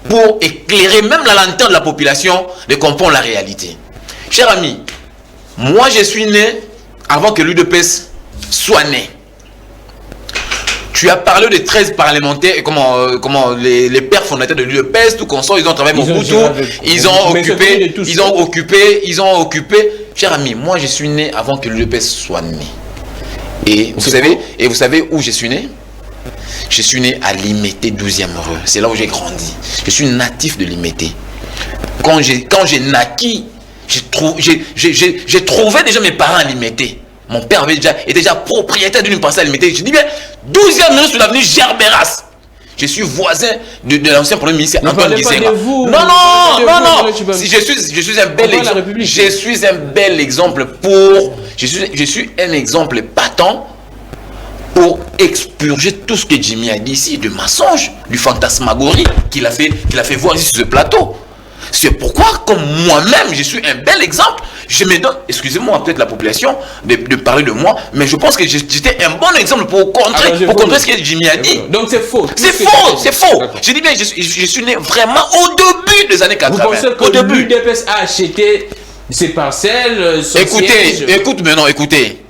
pour éclairer même la lanterne de la population de comprendre la réalité. Cher ami, moi je suis né avant que l'UDPS soit né. Tu as parlé de 13 parlementaires, comment les pères fondateurs de l'UDPS, tout consort, ils ont travaillé au Mobutu, ils ont occupé. Cher ami, moi je suis né avant que l'UDPS soit né. Et vous savez où je suis né? Je suis né à Limete 12e rue. C'est là où j'ai grandi. Je suis natif de Limete. Quand j'ai naquis, j'ai trouvé déjà mes parents à Limete. Mon père était déjà propriétaire d'une parcelle à Limete. Je dis bien 12e rue sur l'avenue Gerberas. Je suis voisin de l'ancien premier ministre Antoine Gizenga. Non. Je suis un bel exemple. Je suis un bel exemple je suis un exemple patent pour expurger tout ce que Jimmy a dit ici, de mensonges, du fantasmagorie qu'il a fait voir ici sur ce plateau. C'est pourquoi, comme moi-même, je suis un bel exemple, je me donne, excusez-moi peut-être la population de parler de moi, mais je pense que j'étais un bon exemple pour contrer ce que Jimmy a dit. Donc c'est faux. C'est faux. Je dis bien, je suis né vraiment au début des années 80. Vous pensez que l'UDPS a acheté ces parcelles?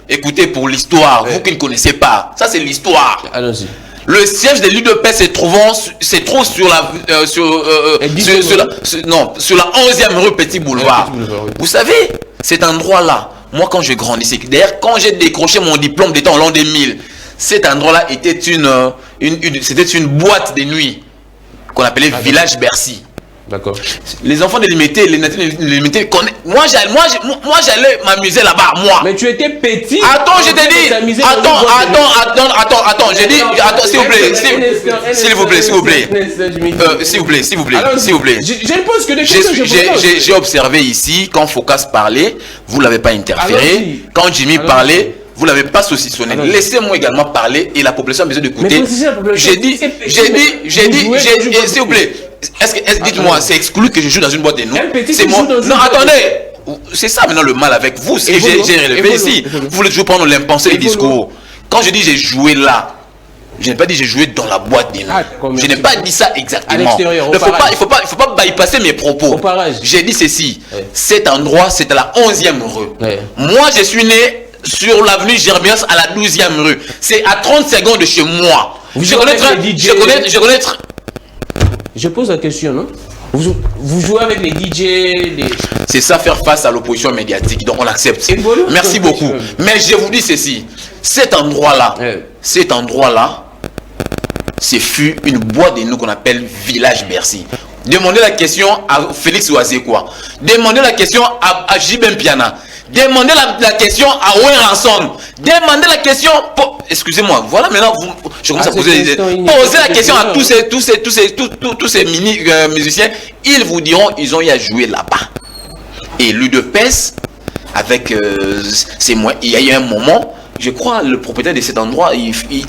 Écoutez pour l'histoire, vous qui ne connaissez pas, ça c'est l'histoire. Allons-y. Le siège de l'UDPS se trouve sur la 11e rue Petit Boulevard. Vous savez, cet endroit-là, moi quand je grandissais, d'ailleurs quand j'ai décroché mon diplôme d'État en l'an 2000, cet endroit-là était c'était une boîte de nuit qu'on appelait Village Bercy. D'accord. Les enfants de Limete, les natifs de Limete, moi j'allais m'amuser là-bas, moi. Mais tu étais petit. Attends, je t'ai dit. Attends, j'ai dit. S'il vous plaît. Je ne pose que des questions. J'ai observé ici, quand Focas parlait, vous ne l'avez pas interféré. Quand Jimmy parlait, vous ne l'avez pas saucissonné. Laissez-moi également parler et la population a besoin d'écouter. J'ai dit, s'il vous plaît. Dites-moi, c'est exclu que je joue dans une boîte de nuit? C'est moi. Non, attendez. C'est ça maintenant le mal avec vous, ce que j'ai relevé ici. Vous voulez toujours prendre l'impensé des discours. Quand je dis j'ai joué là, je n'ai pas dit j'ai joué dans la boîte de nuit. Je n'ai pas dit ça exactement. Il ne faut pas bypasser mes propos. J'ai dit ceci. Cet endroit, c'est à la 11e rue. Moi, je suis né sur l'avenue Gerbias à la 12e rue. C'est à 30 secondes de chez moi. Je pose la question, non? Vous jouez avec les DJ, C'est ça, faire face à l'opposition médiatique. Donc on accepte. Merci beaucoup. Mais je vous dis ceci. Cet endroit-là, c'est fut une boîte de nous qu'on appelle Village Bercy. Demandez la question à Félix Ouazekwa. Demandez la question à Jibem Piana. Demandez la question à Owen Ransom. Demandez la question excusez-moi, voilà maintenant je commence à poser posez la question à tous ces musiciens. Ils vous diront ils ont eu à jouer là-bas. Et l'UDPS avec ces moyens, il y a eu un moment, je crois le propriétaire de cet endroit,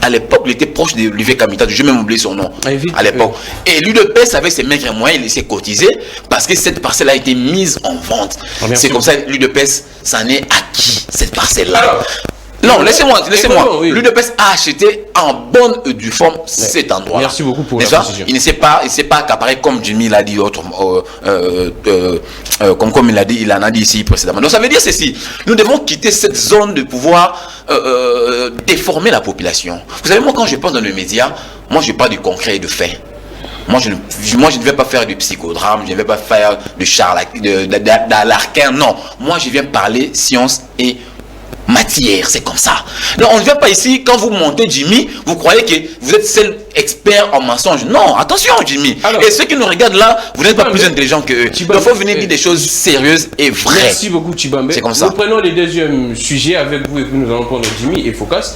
à l'époque il était proche de Olivier Kamita, je vais même oublier son nom à l'époque. Et l'UDPS avec ses maigres moyens, il s'est cotisé parce que cette parcelle a été mise en vente. C'est comme ça l'UDPS s'en est acquis cette parcelle-là. Non, laissez-moi. L'UDPS a acheté en bonne et due forme cet endroit. Merci beaucoup pour la précision. Il ne s'est pas accaparé comme Jimmy l'a dit, comme il en a dit ici précédemment. Donc ça veut dire ceci. Nous devons quitter cette zone de pouvoir déformer la population. Vous savez, moi quand je pense dans les médias, moi je parle du concret et de fait. Moi je ne vais pas faire du psychodrame, je ne vais pas faire d'Alarquin, non. Moi je viens parler science et matière, c'est comme ça. Non, on ne vient pas ici, quand vous montez Jimmy, vous croyez que vous êtes seul expert en mensonge. Non, attention Jimmy. Alors, et ceux qui nous regardent là, vous n'êtes pas plus intelligents que eux. Il faut venir dire des choses sérieuses et vraies. Merci beaucoup Tshibambe. C'est comme ça. Nous prenons le deuxième sujet avec vous et puis nous allons prendre Jimmy et Focas.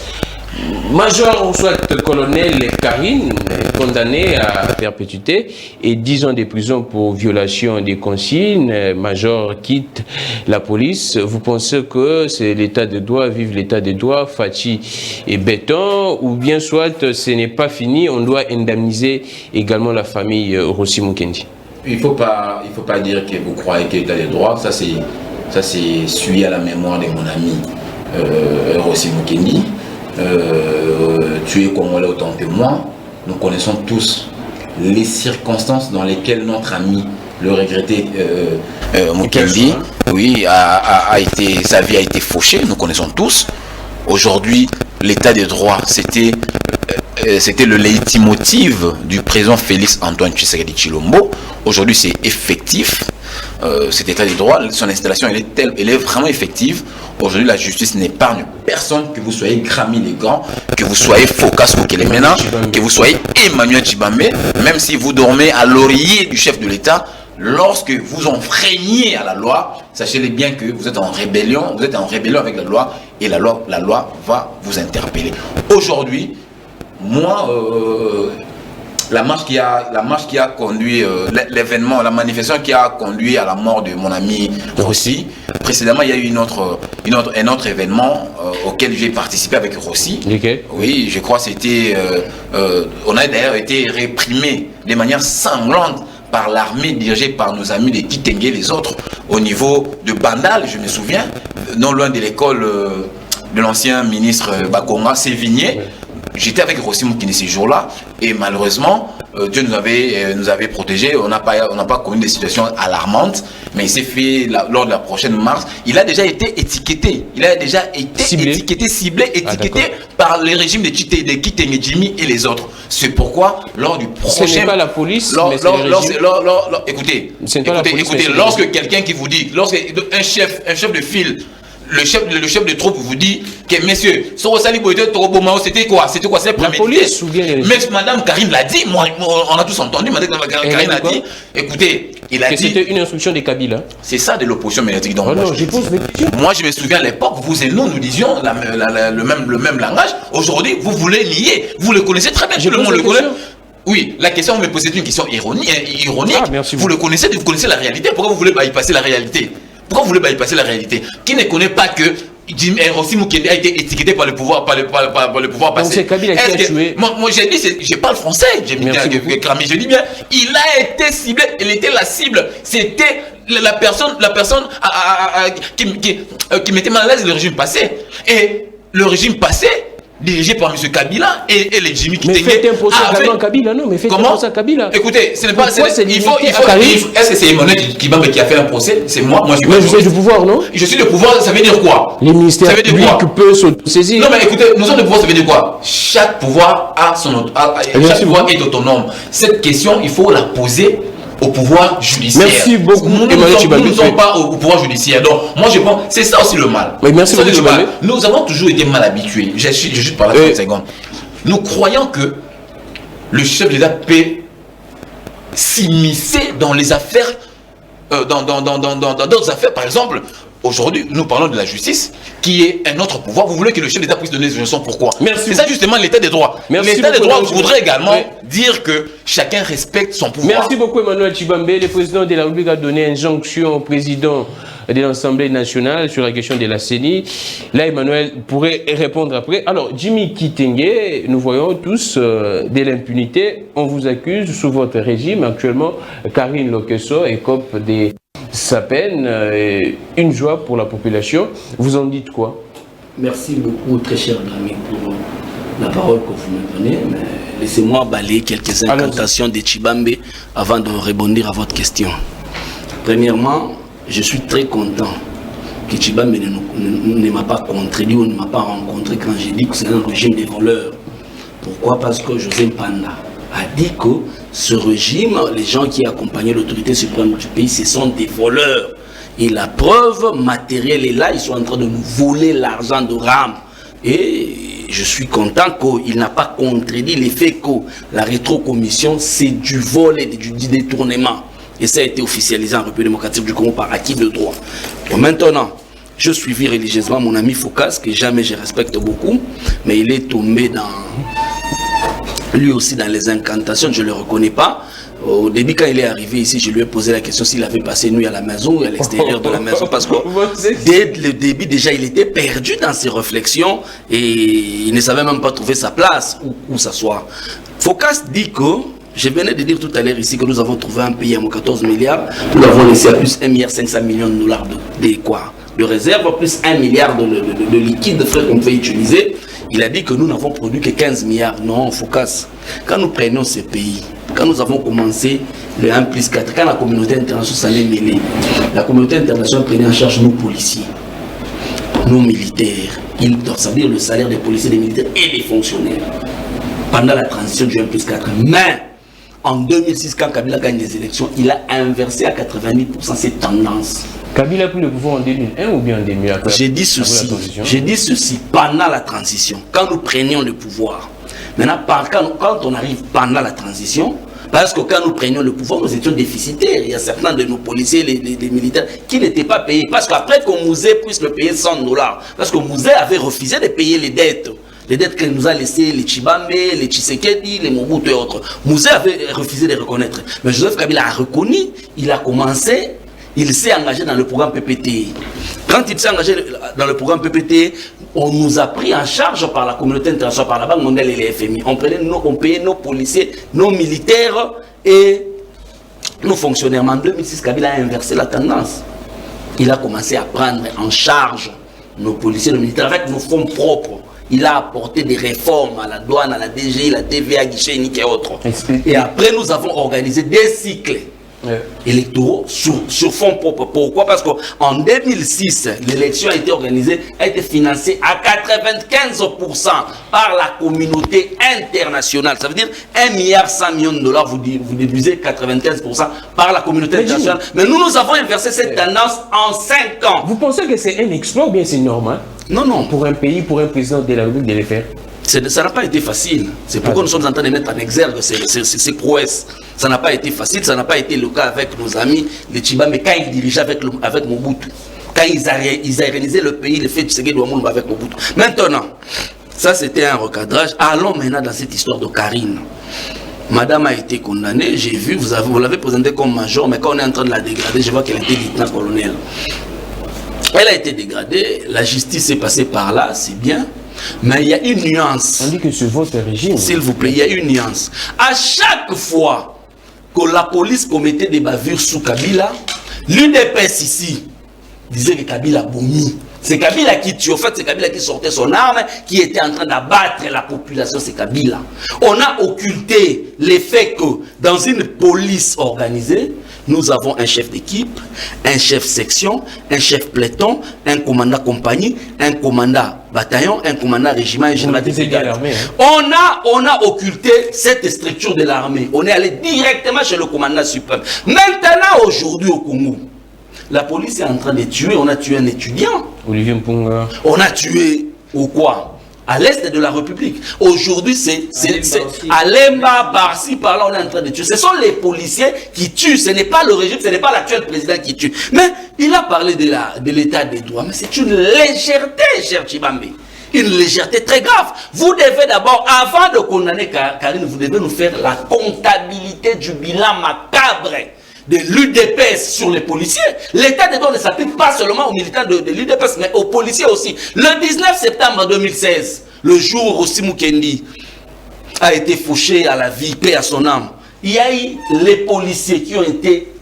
Major ou soit colonel Karine, condamné à perpétuité et 10 ans de prison pour violation des consignes. Major quitte la police. Vous pensez que c'est l'état de droit, vive l'état de droit, Fachi et béton, ou bien soit ce n'est pas fini, on doit indemniser également la famille Rossi Mukendi? il faut pas dire que vous croyez qu'il y a des droits. Ça c'est suivi à la mémoire de mon ami Rossi Mukeni. Tu es congolais autant que moi. Nous connaissons tous les circonstances dans lesquelles notre ami, le regretté Mukendi, oui, sa vie a été fauchée. Nous connaissons tous. Aujourd'hui, l'état des droits, c'était le leitmotiv du président Félix Antoine Tshisekedi Tshilombo. Aujourd'hui, c'est effectif. Cet état des droits, son installation, elle est vraiment effective. Aujourd'hui, la justice n'épargne personne, que vous soyez Grammy les Grands, que vous soyez Focas Bokelemena, que vous soyez Emmanuel Tshibambe, même si vous dormez à l'oreiller du chef de l'État, lorsque vous enfreignez à la loi, sachez-le bien que vous êtes en rébellion avec la loi, et la loi va vous interpeller. Aujourd'hui, moi, la marche qui a conduit l'événement, la manifestation qui a conduit à la mort de mon ami Rossi. Précédemment, il y a eu un autre événement auquel j'ai participé avec Rossi. Okay. Oui, je crois que c'était... on a d'ailleurs été réprimé de manière sanglante par l'armée dirigée par nos amis de Kitenge et les autres au niveau de Bandal, je me souviens, non loin de l'école de l'ancien ministre Bakonga Sévigné. Ouais. J'étais avec Rossi Mukeni ces jours-là et malheureusement, Dieu nous avait protégés. On n'a pas connu des situations alarmantes, mais il s'est fait lors de la prochaine marche. Il a déjà été étiqueté. Il a déjà été ciblé, par les régimes de Kitenge Jimmy et les autres. C'est pourquoi lors du prochain... Ce n'est pas la police, mais c'est écoutez, lorsque quelqu'un qui vous dit, lorsque un chef de file, le chef de troupe vous dit que messieurs, c'était quoi? C'était la police ou bien les... Mais Madame Karine l'a dit, on a tous entendu, Madame Karine l'a dit. Écoutez, il a dit... C'était une instruction des Kabila. C'est ça de l'opposition médiatique. Donc, moi je me souviens à l'époque, vous et nous disions le même langage. Aujourd'hui, vous voulez nier. Vous le connaissez très bien, tout le monde le connaît. Oui, la question que vous me posez est une question ironique. Vous le connaissez, vous connaissez la réalité. Pourquoi vous voulez bypasser la réalité? Pourquoi vous voulez bypasser la réalité? Qui ne connaît pas que Rossi Mukeni a été étiqueté par le pouvoir passé? Donc c'est Kabila qui a tué. Moi j'ai dit, je parle français, je dis bien, il a été ciblé, il était la cible, c'était la personne qui mettait mal à l'aise le régime passé. Et le régime passé, dirigé par M. Kabila et les Jimmy qui étaient... Mais faites un procès à Kabila, non? Mais faites un procès à Kabila. Écoutez, ce n'est pas... Est-ce que c'est Emmanuel Tshibambe qui a fait un procès? C'est moi je suis pas... Mais vous êtes du pouvoir, non? Je suis du pouvoir, ça veut dire quoi? Les ministères publics peuvent se saisir. Non mais écoutez, nous sommes du pouvoir, ça veut dire quoi? Chaque pouvoir chaque pouvoir est autonome. Cette question, il faut la poser au pouvoir judiciaire. Merci beaucoup. Nous ne sommes pas au pouvoir judiciaire. Donc, moi je pense, c'est ça aussi le mal. Oui, merci beaucoup. Nous avons toujours été mal habitués. Je suis juste par là 30 secondes. Nous croyons que le chef de l'État peut s'immiscer dans les affaires, dans d'autres affaires. Par exemple, aujourd'hui, nous parlons de la justice, qui est un autre pouvoir. Vous voulez que le chef d'État puisse donner des injonctions, pourquoi? C'est ça justement l'état des droits. L'état des droits voudrait également dire que chacun respecte son pouvoir. Merci beaucoup Emmanuel Tshibambe. Le président de la République a donné injonction au président de l'Assemblée nationale sur la question de la CENI. Là, Emmanuel pourrait répondre après. Alors, Jimmy Kitenge, nous voyons tous de l'impunité. On vous accuse sous votre régime. Actuellement, Karine Lokeso écope des... sa peine, une joie pour la population. Vous en dites quoi? Merci beaucoup, très cher ami, pour la parole que vous me donnez. Laissez-moi balayer quelques incantations de Tshibambe avant de répondre à votre question. Premièrement, je suis très content que Tshibambe ne m'a pas contredit ou ne m'a pas rencontré quand j'ai dit que c'est un régime des voleurs. Pourquoi? Parce que José Mpanda a dit que ce régime, les gens qui accompagnaient l'autorité suprême du pays, ce sont des voleurs. Et la preuve matérielle est là, ils sont en train de nous voler l'argent de RAM. Et je suis content qu'il n'a pas contredit les faits que la rétrocommission, c'est du vol et du détournement. Et ça a été officialisé en République démocratique du Congo par acquis de droit. Bon, maintenant, je suivis religieusement mon ami Focas, que jamais je respecte beaucoup, mais il est tombé dans... lui aussi dans les incantations, je ne le reconnais pas. Au début, quand il est arrivé ici, je lui ai posé la question s'il avait passé une nuit à la maison ou à l'extérieur de la maison. Parce que dès le début, déjà, il était perdu dans ses réflexions et il ne savait même pas trouver sa place ou s'asseoir. Focas dit que Je venais de dire tout à l'heure ici que nous avons trouvé un pays à 14 milliards. Nous l'avons laissé à plus 1,5 milliard de dollars de réserve, plus 1 milliard de liquide de frais qu'on peut utiliser. Il a dit que nous n'avons produit que 15 milliards. Non, Focas. Quand nous prenions ces pays, quand nous avons commencé le 1+4, quand la communauté internationale s'allait mêler, la communauté internationale prenait en charge nos policiers, nos militaires. Ça veut dire le salaire des policiers, des militaires et des fonctionnaires. Pendant la transition du 1+4. Mais en 2006, quand Kabila gagne les élections, il a inversé à 90% cette tendance. Kabila a pris le pouvoir en 2001 ou bien en 2004? J'ai dit ceci pendant la transition, quand nous prenions le pouvoir. Maintenant, quand on arrive pendant la transition, parce que quand nous prenions le pouvoir, nous étions déficitaires. Il y a certains de nos policiers, les militaires, qui n'étaient pas payés. Parce qu'après que Mouzé puisse le payer $100, parce que Mouzé avait refusé de payer les dettes. Les dettes qu'il nous a laissées, les Chibambe, les Tshisekedi, les Mobutu et autres. Mouzé avait refusé de reconnaître. Mais Joseph Kabila a reconnu, il a commencé, il s'est engagé dans le programme PPT. Quand il s'est engagé dans le programme PPT, on nous a pris en charge par la communauté internationale, par la Banque mondiale et les FMI. On payait nos policiers, nos militaires et nos fonctionnaires. Mais en 2006, Kabila a inversé la tendance. Il a commencé à prendre en charge nos policiers, nos militaires avec nos fonds propres. Il a apporté des réformes à la douane, à la DG, la TVA, guichet unique et autres. Et après, nous avons organisé des cycles électoraux sur fonds propres. Pourquoi? Parce qu'en 2006, l'élection a été organisée, a été financée à 95% par la communauté internationale. Ça veut dire 1,1 milliard de dollars, vous divisez 95% par la communauté internationale. Mais nous avons inversé cette tendance en 5 ans. Vous pensez que c'est un exploit ou bien c'est normal? Non, non. Pour un pays, pour un président de la République de le faire? Ça n'a pas été facile. C'est pourquoi nous sommes en train de mettre en exergue ces prouesses. Ça n'a pas été facile, ça n'a pas été le cas avec nos amis, les Tchibambe, quand ils dirigeaient avec Mobutu. Quand ils a réalisé le pays, le fait de Tshisekedi Ouamoulou avec Mobutu. Maintenant, ça c'était un recadrage. Allons maintenant dans cette histoire de Karine. Madame a été condamnée, j'ai vu, vous l'avez présentée comme major, mais quand on est en train de la dégrader, je vois qu'elle était lieutenant-colonel. Elle a été dégradée, la justice est passée par là, c'est bien. Mais il y a une nuance. On dit que c'est votre régime. S'il vous plaît, il y a une nuance. À chaque fois que la police commettait des bavures sous Kabila, l'UDPS ici disait que Kabila boumi. C'est Kabila qui tue. En fait, c'est Kabila qui sortait son arme, qui était en train d'abattre la population. C'est Kabila. On a occulté le fait que dans une police organisée, nous avons un chef d'équipe, un chef section, un chef peloton, un commandant compagnie, un commandant bataillon, un commandant régiment, un général de brigade. On a occulté cette structure de l'armée. On est allé directement chez le commandant suprême. Maintenant, aujourd'hui au Congo, la police est en train de tuer. On a tué un étudiant. Olivier Mpunga. On a tué ou quoi? À l'est de la République. Aujourd'hui, c'est à Lemba, par-ci, par-là, on est en train de tuer. Ce sont les policiers qui tuent. Ce n'est pas le régime, ce n'est pas l'actuel président qui tue. Mais il a parlé de l'état des droits. Mais c'est une légèreté, cher Tchibambe. Une légèreté très grave. Vous devez d'abord, avant de condamner Karine, vous devez nous faire la comptabilité du bilan macabre de l'UDPS sur les policiers. L'état des droits ne s'applique pas seulement aux militants de l'UDPS, mais aux policiers aussi. Le 19 septembre 2016, le jour où Simou Kendi a été fauché à la vie, paix à son âme, il y a eu les policiers qui ont été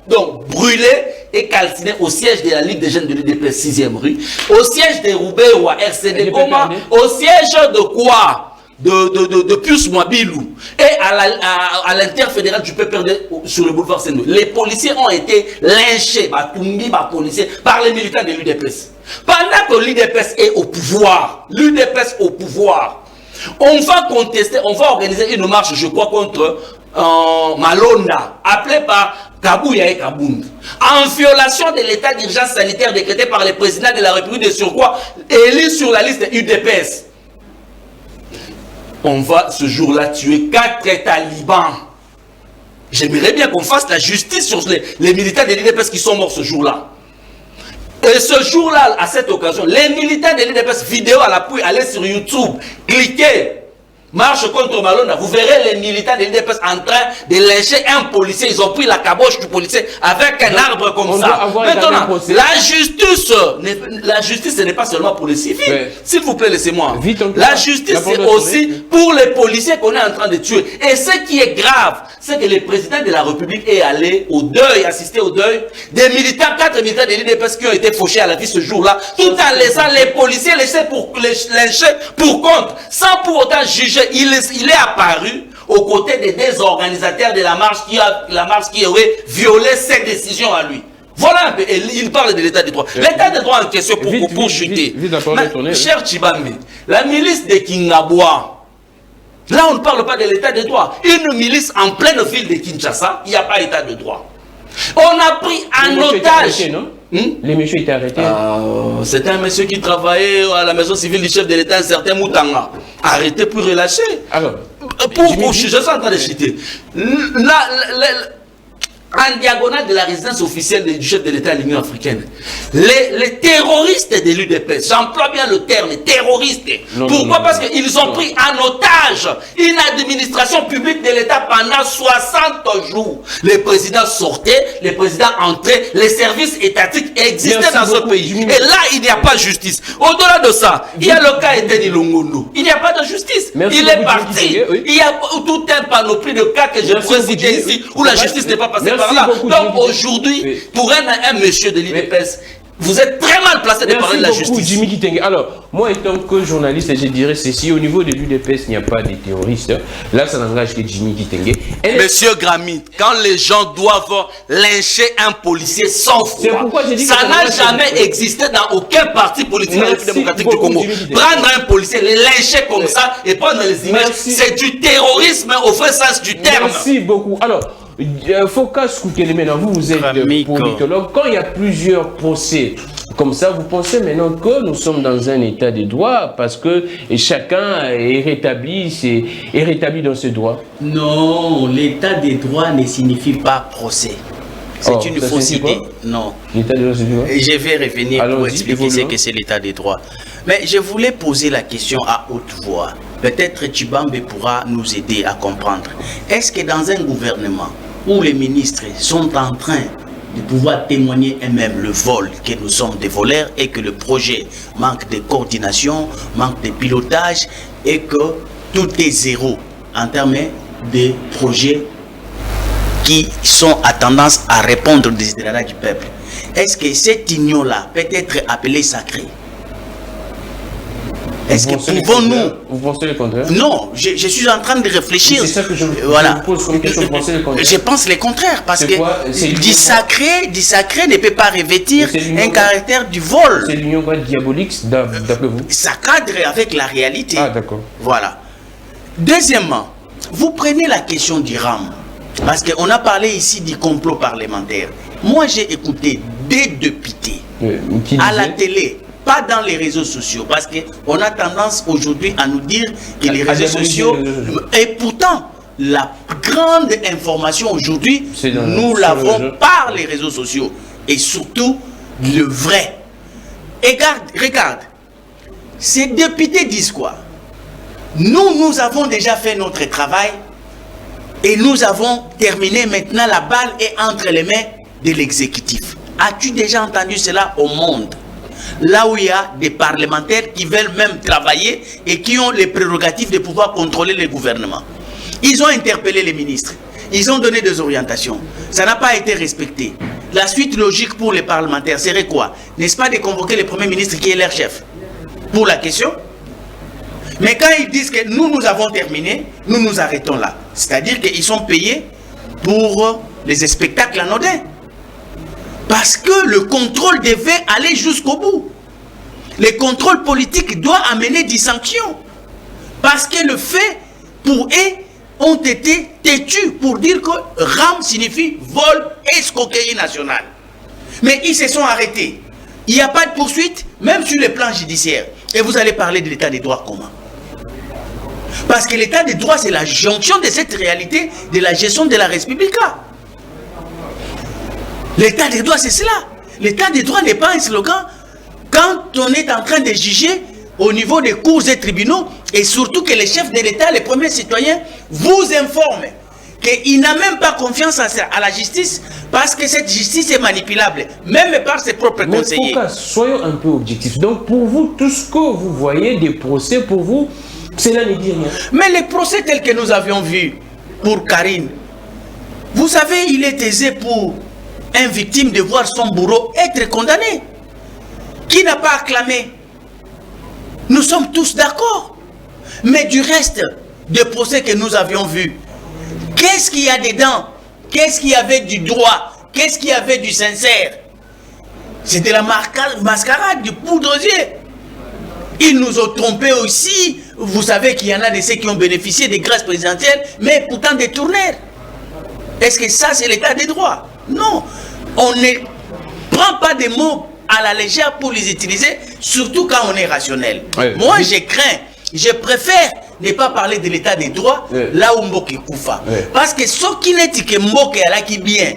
brûlés et calcinés au siège de la Ligue des jeunes de l'UDPS 6e rue, au siège de Roubaix ou à RCD Goma, au siège de quoi? De Pius Mwabilou et à l'interfédéral du PPRD sur le boulevard Sendou. Les policiers ont été lynchés par les militants de l'UDPS. Pendant que l'UDPS est au pouvoir, on va contester, on va organiser une marche, je crois, contre Malonda, appelée par Kabouya et Kabound, en violation de l'état d'urgence sanitaire décrété par le président de la République de surcroît, élu sur la liste UDPS. On va ce jour-là tuer 4 talibans. J'aimerais bien qu'on fasse la justice sur les militants de l'UDPS qui sont morts ce jour-là. Et ce jour-là, à cette occasion, les militants de l'UDPS, vidéo à l'appui, allez sur YouTube, cliquez marche contre Malonda, vous verrez les militants de l'UDPS en train de lyncher un policier. Ils ont pris la caboche du policier avec un arbre comme ça. Maintenant, la justice, ce n'est pas seulement pour les civils. Ouais. S'il vous plaît, laissez-moi. La justice, c'est aussi pour les policiers qu'on est en train de tuer. Et ce qui est grave, c'est que le président de la République est allé au deuil, assister au deuil des militants, 4 militants de l'UDPS qui ont été fauchés à la vie ce jour-là, tout en laissant les policiers lyncher pour compte, sans pour autant juger. Il est apparu aux côtés des deux organisateurs de la marche qui aurait violé ses décisions à lui. Voilà un peu, il parle de l'état de droit. L'état de droit en question pour chuter. Cher Tshibambe, la milice de Kingabwa, là on ne parle pas de l'état de droit. Une milice en pleine ville de Kinshasa, il n'y a pas état de droit. On a pris en otage. Les messieurs étaient arrêtés. C'était un monsieur qui travaillait à la maison civile du chef de l'État, un certain Moutanga. Arrêté pour relâcher. Alors, je suis en train de citer. En diagonale de la résidence officielle du chef de l'État de l'Union africaine, les terroristes de l'UDPS, j'emploie bien le terme terroristes. Pourquoi? Parce qu'ils ont pris en otage une administration publique de l'État pendant 60 jours. Les présidents sortaient, les présidents entraient, les services étatiques existaient dans ce pays. Et là, il n'y a pas de justice. Au-delà de ça, il y a le cas Eteni Longondo. Il n'y a pas de justice. Il est parti. Il y a tout un panoplie de cas que je pourrais citer ici où la justice n'est pas passée. Donc aujourd'hui, pour un monsieur de l'UDPS, vous êtes très mal placé de parler de la justice. Jimmy Kitenge. Alors, moi étant que journaliste, je dirais ceci, au niveau de l'UDPS, il n'y a pas de terroristes. Là, ça n'engage que Jimmy Kitenge. Monsieur Grammy, quand les gens doivent lyncher un policier sans foi, ça n'a jamais existé dans aucun parti politique de la République démocratique du Congo. Prendre un policier, le lyncher comme ça et prendre les images, c'est du terrorisme au vrai sens du terme. Merci beaucoup. Alors, Focas Koukelemena, vous êtes politologue. Quand il y a plusieurs procès comme ça, vous pensez maintenant que nous sommes dans un état de droit parce que chacun est rétabli dans ce droit? Non, l'état de droit ne signifie pas procès. C'est une fausse idée. Non. L'état de droit, c'est quoi? Je vais revenir pour expliquer ce que c'est l'état de droit. Mais je voulais poser la question à haute voix. Peut-être Tshibambe pourra nous aider à comprendre. Est-ce que dans un gouvernement où les ministres sont en train de pouvoir témoigner eux-mêmes le vol, que nous sommes des voleurs et que le projet manque de coordination, manque de pilotage et que tout est zéro en termes de projets qui sont à tendance à répondre aux désirats du peuple. Est-ce que cette union-là peut être appelée sacrée? Est-ce que pouvons-nous... Vous pensez le contraire? Non, je suis en train de réfléchir. C'est ça que je vous pose comme question. Vous pensez le contraire? Je pense le contraire, parce que du sacré ne peut pas revêtir un caractère du vol. C'est l'union diabolique, d'après vous? Ça cadre avec la réalité. Ah, d'accord. Voilà. Deuxièmement, vous prenez la question du RAM, parce qu'on a parlé ici du complot parlementaire. Moi, j'ai écouté des députés à la télé, pas dans les réseaux sociaux, parce qu'on a tendance aujourd'hui à nous dire que les réseaux sociaux... Et pourtant, la grande information aujourd'hui, nous l'avons par les réseaux sociaux. Et surtout, le vrai. Et regarde, ces députés disent quoi? Nous avons déjà fait notre travail et nous avons terminé. Maintenant, la balle est entre les mains de l'exécutif. As-tu déjà entendu cela au monde? Là où il y a des parlementaires qui veulent même travailler et qui ont les prérogatives de pouvoir contrôler le gouvernement. Ils ont interpellé les ministres. Ils ont donné des orientations. Ça n'a pas été respecté. La suite logique pour les parlementaires serait quoi? N'est-ce pas de convoquer le Premier ministre qui est leur chef pour la question? Mais quand ils disent que nous avons terminé, nous nous arrêtons là. C'est-à-dire qu'ils sont payés pour les spectacles anodins. Parce que le contrôle devait aller jusqu'au bout. Le contrôle politique doit amener des sanctions. Parce que le fait pour eux ont été têtus pour dire que RAM signifie vol et escroquerie nationale. Mais ils se sont arrêtés. Il n'y a pas de poursuite, même sur le plan judiciaire. Et vous allez parler de l'état des droits comment? Parce que l'état des droits, c'est la jonction de cette réalité de la gestion de la République. L'état des droits, c'est cela. L'état des droits n'est pas un slogan. Quand on est en train de juger au niveau des cours et tribunaux, et surtout que les chefs de l'État, les premiers citoyens, vous informent qu'il n'a même pas confiance à la justice parce que cette justice est manipulable, même par ses propres conseillers. Mais soyons un peu objectifs. Donc pour vous, tout ce que vous voyez des procès, pour vous, cela ne dit rien. Mais les procès tels que nous avions vus pour Karine, vous savez, il est aisé pour un victime de voir son bourreau être condamné. Qui n'a pas acclamé? Nous sommes tous d'accord. Mais du reste des procès que nous avions vus, qu'est-ce qu'il y a dedans? Qu'est-ce qu'il y avait du droit? Qu'est-ce qu'il y avait du sincère? C'était la mascarade, du poudre aux yeux. Ils nous ont trompés aussi. Vous savez qu'il y en a de ceux qui ont bénéficié des grâces présidentielles, mais pourtant détournèrent. Est-ce que ça, c'est l'état des droits? Non. On ne prend pas des mots à la légère pour les utiliser, surtout quand on est rationnel. Ouais. Moi, je préfère ne pas parler de l'état des droits là où Mboke Koufa. Parce que ce qui n'est que Mboke là qui bien,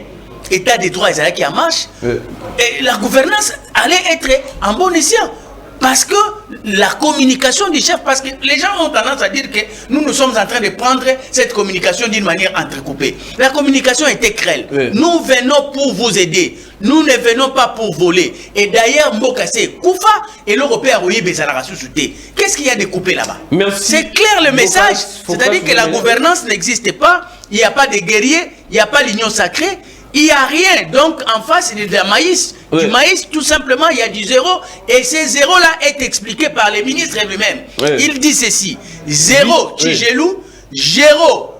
état des droits, là qui marche, et la gouvernance allait être en bon escient. Parce que la communication du chef, parce que les gens ont tendance à dire que nous sommes en train de prendre cette communication d'une manière entrecoupée. La communication était crêle. Nous venons pour vous aider. Nous ne venons pas pour voler. Et d'ailleurs, Mbokase Koufa et l'Européen Royer Bezala sous-souté. Qu'est-ce qu'il y a de coupé là-bas? C'est clair le message. C'est-à-dire que la gouvernance n'existe pas. Il n'y a pas de guerriers. Il n'y a pas l'union sacrée. Il n'y a rien. Donc, en face, il y a du maïs. Du maïs, tout simplement, il y a du zéro. Et ce zéro-là est expliqué par les ministres lui-même. Il dit ceci. Zéro, Tigelou. Zéro.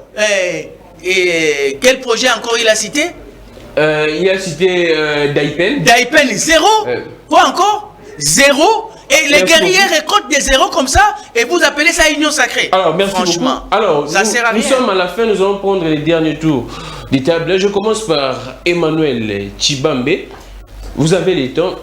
Quel projet encore il a cité? Il a cité Daipen. Daipen, zéro. Quoi encore? Zéro. Et les guerriers récoltent des zéros comme ça. Et vous appelez ça union sacrée. Alors, merci Franchement, beaucoup. Alors, ça sert à rien. Nous sommes à la fin. Nous allons prendre les derniers tours des tables. Je commence par Emmanuel Tshibambe. Vous avez le temps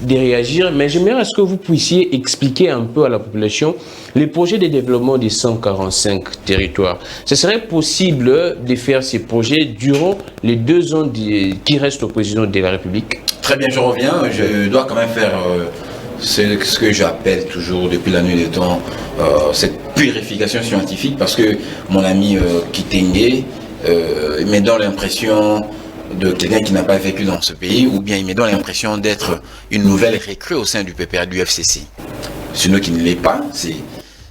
de réagir, mais j'aimerais à ce que vous puissiez expliquer un peu à la population les projets de développement des 145 territoires. Ce serait possible de faire ces projets durant les 2 ans qui restent au président de la République? Très bien, je reviens. Je dois quand même faire ce que j'appelle toujours depuis la nuit des temps cette purification scientifique, parce que mon ami Kitenge me donne l'impression de quelqu'un qui n'a pas vécu dans ce pays, ou bien il me donne l'impression d'être une nouvelle recrue au sein du PPA du FCC. Sinon qui ne l'est pas,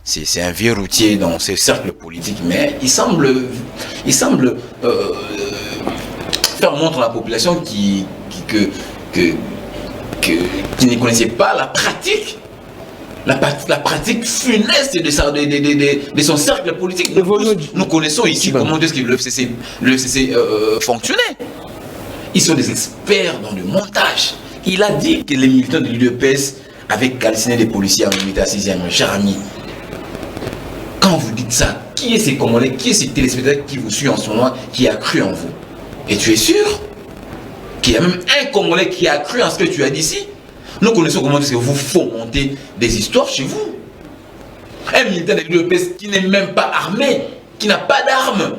c'est un vieux routier dans ces cercles politiques, mais il semble faire montre à la population qui ne connaissait pas la pratique. La pratique funeste de son cercle politique. Nous connaissons ici comment est-ce que le FCC fonctionnait. Ils sont des experts dans le montage. Il a dit que les militants de l'UDPS avaient calciné des policiers en unité à 6e. Cher ami, quand vous dites ça, qui est ces Congolais, qui est ces téléspectateurs qui vous suivent en ce moment, qui a cru en vous? Et tu es sûr qu'il y a même un Congolais qui a cru en ce que tu as dit ici? Nous connaissons comment est-ce que vous fomentez des histoires chez vous. Un militaire de l'UDPS qui n'est même pas armé, qui n'a pas d'armes.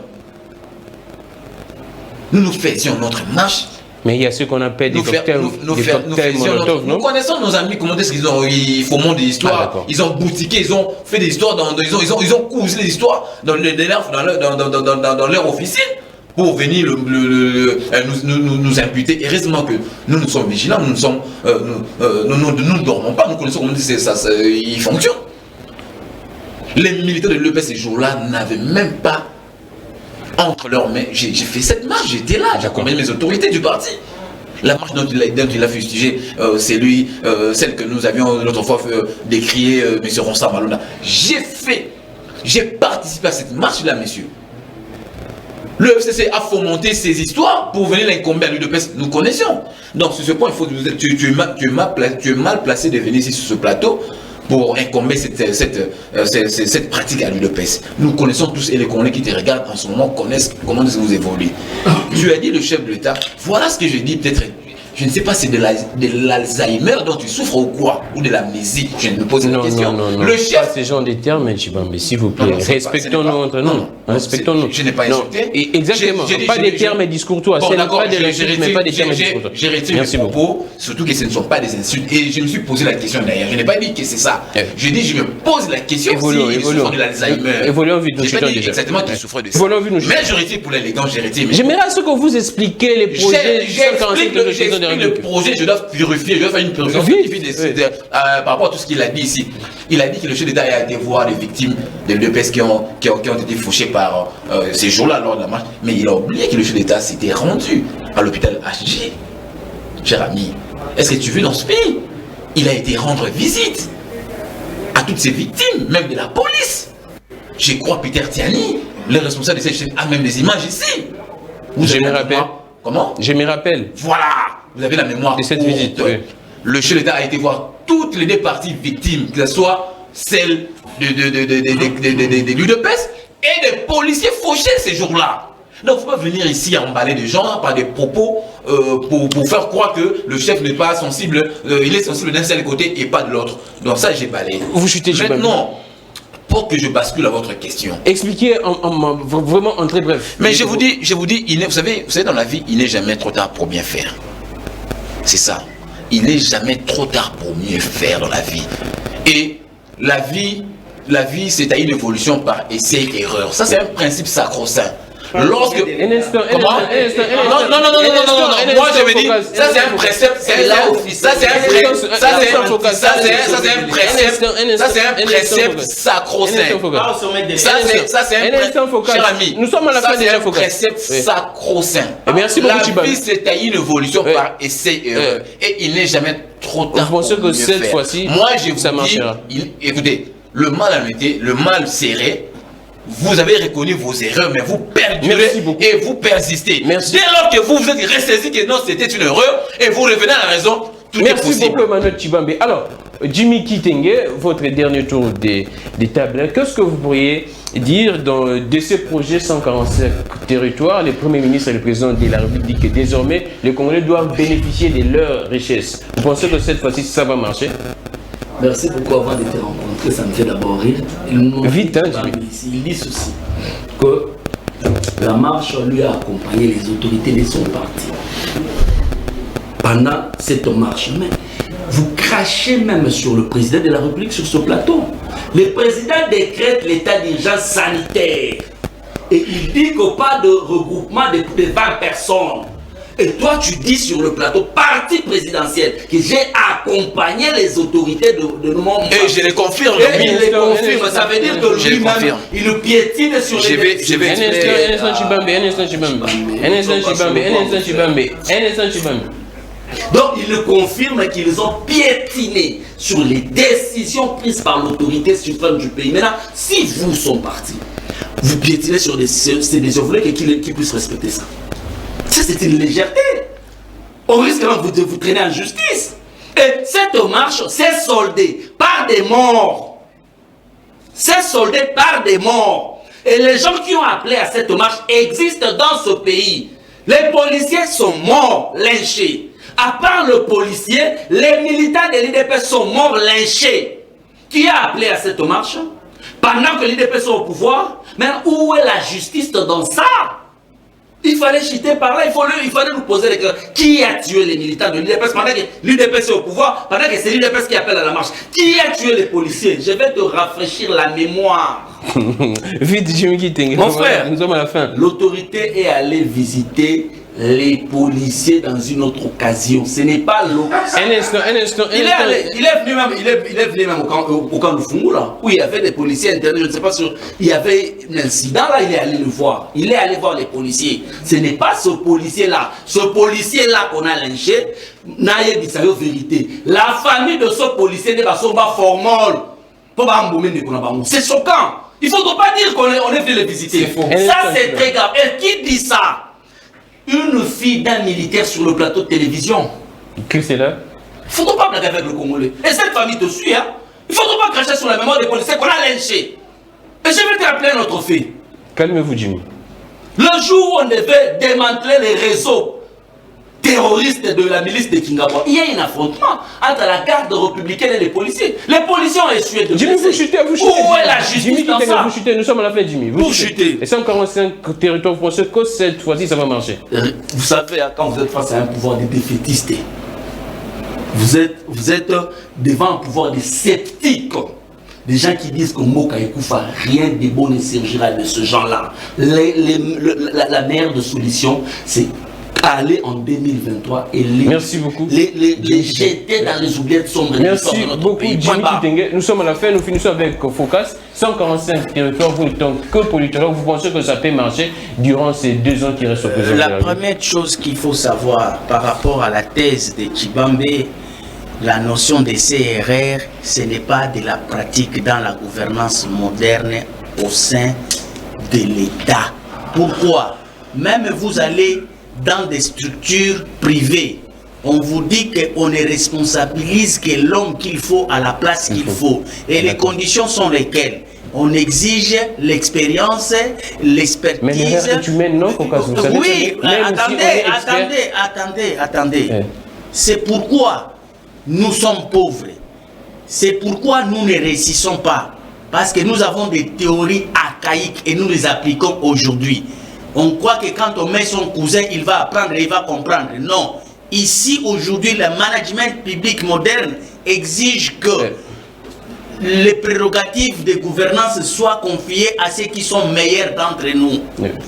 Nous faisions notre marche. Mais il y a ce qu'on appelle des cocktails Molotov, non? Nous connaissons nos amis, comment est-ce qu'ils fomentent des histoires. Ils ont boutiqué, ils ont fait des histoires, ils ont cousu des histoires dans leur officine pour venir nous imputer. Heureusement que nous sommes vigilants, nous ne dormons pas, nous connaissons comment il fonctionne. Les militaires de l'UDPS ces jours-là n'avaient même pas entre leurs mains. J'ai fait cette marche, j'étais là, j'ai accompagné mes autorités du parti. La marche dont il a fustigé, c'est lui, celle que nous avions l'autre fois décriée, M. Ronsa Malona. J'ai participé à cette marche-là, messieurs. Le FCC a fomenté ces histoires pour venir l'incomber à l'UDPS. Nous connaissions. Donc, sur ce point, tu es mal placé de venir ici sur ce plateau pour incomber cette pratique à l'UDPS. Nous connaissons tous, et les Congolais qui te regardent en ce moment connaissent comment vous évoluez. Tu as dit le chef de l'État, voilà ce que je dis, peut-être je ne sais pas, c'est de l'Alzheimer dont tu souffres ou quoi? Ou de l'amnésie? Je me pose la question. Non, le chef. Pas ces gens des termes, mais s'il vous plaît, respectons-nous entre nous. Respectons-nous. Je n'ai pas insulté. Exactement. Pas des termes discourtois. Bon, d'accord, pas des insultes, mais pas des termes discourtois. J'ai retiré mes propos, surtout que ce ne sont pas des insultes. Et je me suis posé la question d'ailleurs. Je n'ai pas dit que c'est ça. Je dis, je me pose la question si je souffre de l'Alzheimer. Évoluons vite, nous j'ai pas dit exactement qu'il souffrait de ça. Mais je retire pour l'élégance, j'ai retiré. J'aimerais à ce que vous expliquiez les projets. J'explique le projet, je dois purifier, je dois faire une purification par rapport à tout ce qu'il a dit ici. Il a dit que le chef d'État a été voir les victimes de l'UDPS qui ont été fauchées par ces jours-là lors de la marche. Mais il a oublié que le chef d'État s'était rendu à l'hôpital HG. Cher ami, est-ce que tu vis dans ce pays? Il a été rendre visite à toutes ces victimes, même de la police. Je crois Peter Tiani, le responsable de cette chaîne, a même des images ici. Je me rappelle. Comment? Je me rappelle. Voilà, vous avez la mémoire de cette visite. Oui. Le chef d'État a été voir toutes les deux parties victimes, que ce soit celle de l'UDPS et des policiers fauchés ces jours-là. Donc, il ne faut pas venir ici emballer des gens par des propos pour faire croire que le chef n'est pas sensible, il est sensible d'un seul côté et pas de l'autre. Donc ça, j'ai balayé. Vous chutez maintenant, pour que je bascule à votre question. Expliquez vraiment en très bref. Mais je vous dis, vous savez, dans la vie, il n'est jamais trop tard pour bien faire. C'est ça. Il n'est jamais trop tard pour mieux faire dans la vie. Et la vie, c'est à une évolution par essai et erreur. Ça, c'est un principe sacro-saint. Lorsque... Un instant. Non. Moi, je me dis, ça c'est un précepte. Ça c'est un précepte sacro-saint. Ça c'est un précepte. Cher ami, nous sommes à la fin de un précepte sacro-saint. Merci beaucoup, la vie, c'est à une évolution par essai et erreur. Et il n'est jamais trop tard pour mieux faire. Moi, je vous dis, écoutez, le mal en été, le mal serré. Vous avez reconnu vos erreurs, mais vous perdurez et vous persistez. Merci. Dès lors que vous êtes ressaisi que non, c'était une erreur, et vous revenez à la raison, tout est possible. Merci beaucoup, Emmanuel Tshibambe. Alors, Jimmy Kitenge, votre dernier tour des tables, qu'est-ce que vous pourriez dire de ces projets 145 territoires? Le Premier ministre et le Président de la République disent que désormais, les Congolais doivent bénéficier de leurs richesses. Vous pensez que cette fois-ci, ça va marcher? Merci beaucoup. Avant de te rencontrer, ça me fait d'abord rire. Vite, hein, il dit ceci, que la marche lui a accompagné les autorités de son parti pendant cette marche. Mais vous crachez même sur le président de la République sur ce plateau. Le président décrète l'état d'urgence sanitaire et il dit que pas de regroupement de 20 personnes. Et toi, tu dis sur le plateau parti présidentiel que j'ai accompagné les autorités de nos membres. Et je les confirme. Et il les confirme. Ça veut dire que lui-même, il le piétine sur les je vais Un instant, Tshibambe. Donc, il le confirme qu'ils ont piétiné sur les décisions prises par l'autorité suprême du pays. Maintenant, si vous, son parti, vous piétinez sur ces décisions, vous voulez qu'ils puissent respecter ça. Ça, c'est une légèreté. On risque de vous traîner en justice. Et cette marche s'est soldée par des morts. C'est soldé par des morts. Et les gens qui ont appelé à cette marche existent dans ce pays. Les policiers sont morts, lynchés. À part le policier, les militants de l'IDPS sont morts, lynchés. Qui a appelé à cette marche? Pendant que l'IDPS sont au pouvoir, mais où est la justice dans ça? Il fallait chiter par là, il fallait nous poser les questions. Qui a tué les militants de l'UDPS pendant que l'UDPS est au pouvoir, pendant que c'est l'UDPS qui appelle à la marche? Qui a tué les policiers? Je vais te rafraîchir la mémoire. Vite, Jimmy Kitenge. Mon frère, nous sommes à la fin. L'autorité est allée visiter les policiers dans une autre occasion. Ce n'est pas l'occasion. Un instant. Il est venu même au camp de Fungu, là, où il y avait des policiers internés, je ne sais pas sûr. Il y avait un incident là, il est allé le voir. Il est allé voir les policiers. Ce n'est pas ce policier-là. Ce policier-là qu'on a lynché, n'a dit ça vérité. La famille de ce policier n'est pas formelle. C'est choquant. Il ne faudra pas dire qu'on est venu les visiter. Ça, c'est très grave. Et qui dit ça? Une fille d'un militaire sur le plateau de télévision. Qui c'est là? Il ne faudra pas blaguer avec le Congolais. Et cette famille te suit, hein? Il ne faudra pas cracher sur la mémoire des policiers qu'on a lynchés. Et je vais te rappeler un autre fait. Calmez-vous, Jimmy. Le jour où on devait démanteler les réseaux terroristes de la milice de Kingabwa. Il y a un affrontement entre la garde républicaine et les policiers. Les policiers ont essuyé de Jimmy, vous chutez. Où est la justice Jimmy, dans ça? vous chutez, nous sommes à la fin, Jimmy. Vous chutez. Et 145 territoires français, que cette fois-ci, ça va marcher. Vous savez, quand vous êtes face à un pouvoir de défaitistes, vous êtes devant un pouvoir de sceptiques. Des gens qui disent que Moka Ekoufa, rien de bon ne surgira de ce genre-là. La meilleure de solution, c'est aller en 2023 et merci beaucoup. les jeter dans les oubliettes sombres. Merci de notre beaucoup, pays. Jimmy Kitenge. Nous sommes à la fin, nous finissons avec Focus. 145 territoires, vous étant que politologue, vous pensez que ça peut marcher durant ces 2 ans qui restent au président? La première chose qu'il faut savoir par rapport à la thèse de Tshibambe, la notion de CRR, ce n'est pas de la pratique dans la gouvernance moderne au sein de l'État. Pourquoi? Même vous allez dans des structures privées, on vous dit qu'on ne responsabilise que l'homme qu'il faut à la place qu'il faut. Et les conditions sont lesquelles? On exige l'expérience, l'expertise. Mais les ressources humaines, non, vous savez. Oui, attendez. C'est pourquoi nous sommes pauvres. C'est pourquoi nous ne réussissons pas. Parce que nous avons des théories archaïques et nous les appliquons aujourd'hui. On croit que quand on met son cousin, il va apprendre et il va comprendre. Non. Ici, aujourd'hui, le management public moderne exige que les prérogatives de gouvernance soient confiées à ceux qui sont meilleurs d'entre nous.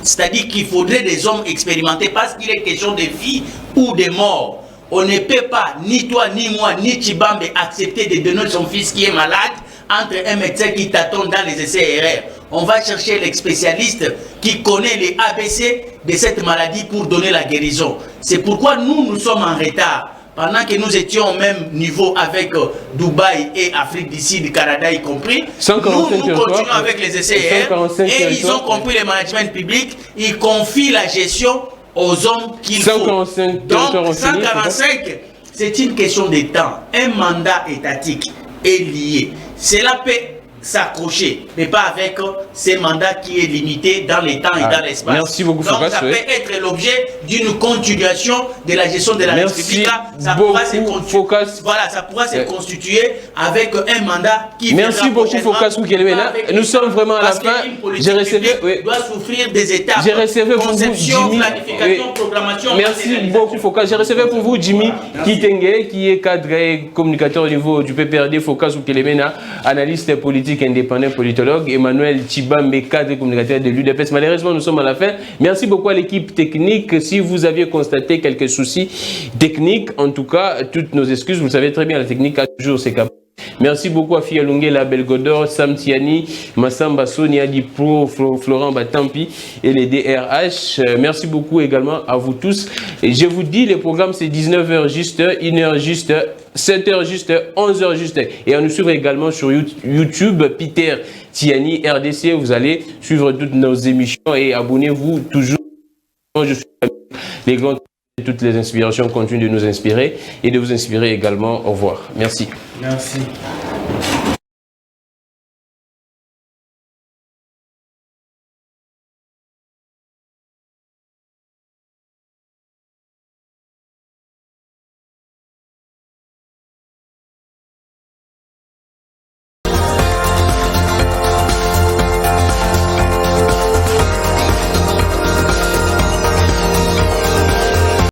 C'est-à-dire qu'il faudrait des hommes expérimentés parce qu'il est question de vie ou de mort. On ne peut pas, ni toi, ni moi, ni Tshibambe, accepter de donner son fils qui est malade entre un médecin qui t'attend dans les essais erreurs. On va chercher les spécialistes qui connaît les ABC de cette maladie pour donner la guérison. C'est pourquoi nous sommes en retard. Pendant que nous étions au même niveau avec Dubaï et Afrique du Sud, Canada y compris, nous continuons avec les essais erreurs et ils ont compris le management public, ils confient la gestion aux hommes qu'il faut. Donc 145, c'est une question de temps. Un mandat étatique est lié. Cela peut s'accrocher, mais pas avec ces mandats qui est limité dans les temps et dans l'espace. Merci beaucoup, donc ça peut être l'objet d'une continuation de la gestion de la République. Ça pourra se voilà, ça pourra se constituer avec un mandat qui merci beaucoup, Focus Moukelewena. Nous sommes vraiment à la fin. J'ai réservé, doit souffrir des étapes. J'ai réservé pour vous, Jimmy. Planification, programmation. Merci beaucoup, Focus. J'ai réservé pour vous, Jimmy Kitenge, qui est cadre et communicateur au niveau du PPRD, Focus Moukelewena, analyste politique indépendant, politologue. Emmanuel Tshibambe, cadre et communicateur de l'UDPS. Malheureusement, nous sommes à la fin. Merci beaucoup à l'équipe technique. Si vous aviez constaté quelques soucis techniques, en tout cas, toutes nos excuses. Vous savez très bien, la technique a toujours ses capacités. Merci beaucoup à Fia Lungue, la Belgodor, Sam Tiani, Massamba Sonia Dipro, Florent Batampi et les DRH. Merci beaucoup également à vous tous. Et je vous dis, les programmes c'est 19h juste, 1h juste, 7h juste, 11h juste. Et à nous suivre également sur YouTube, Peter Tiani, RDC. Vous allez suivre toutes nos émissions et abonnez-vous toujours. Je suis les grands. Toutes les inspirations continuent de nous inspirer et de vous inspirer également. Au revoir. Merci. Merci.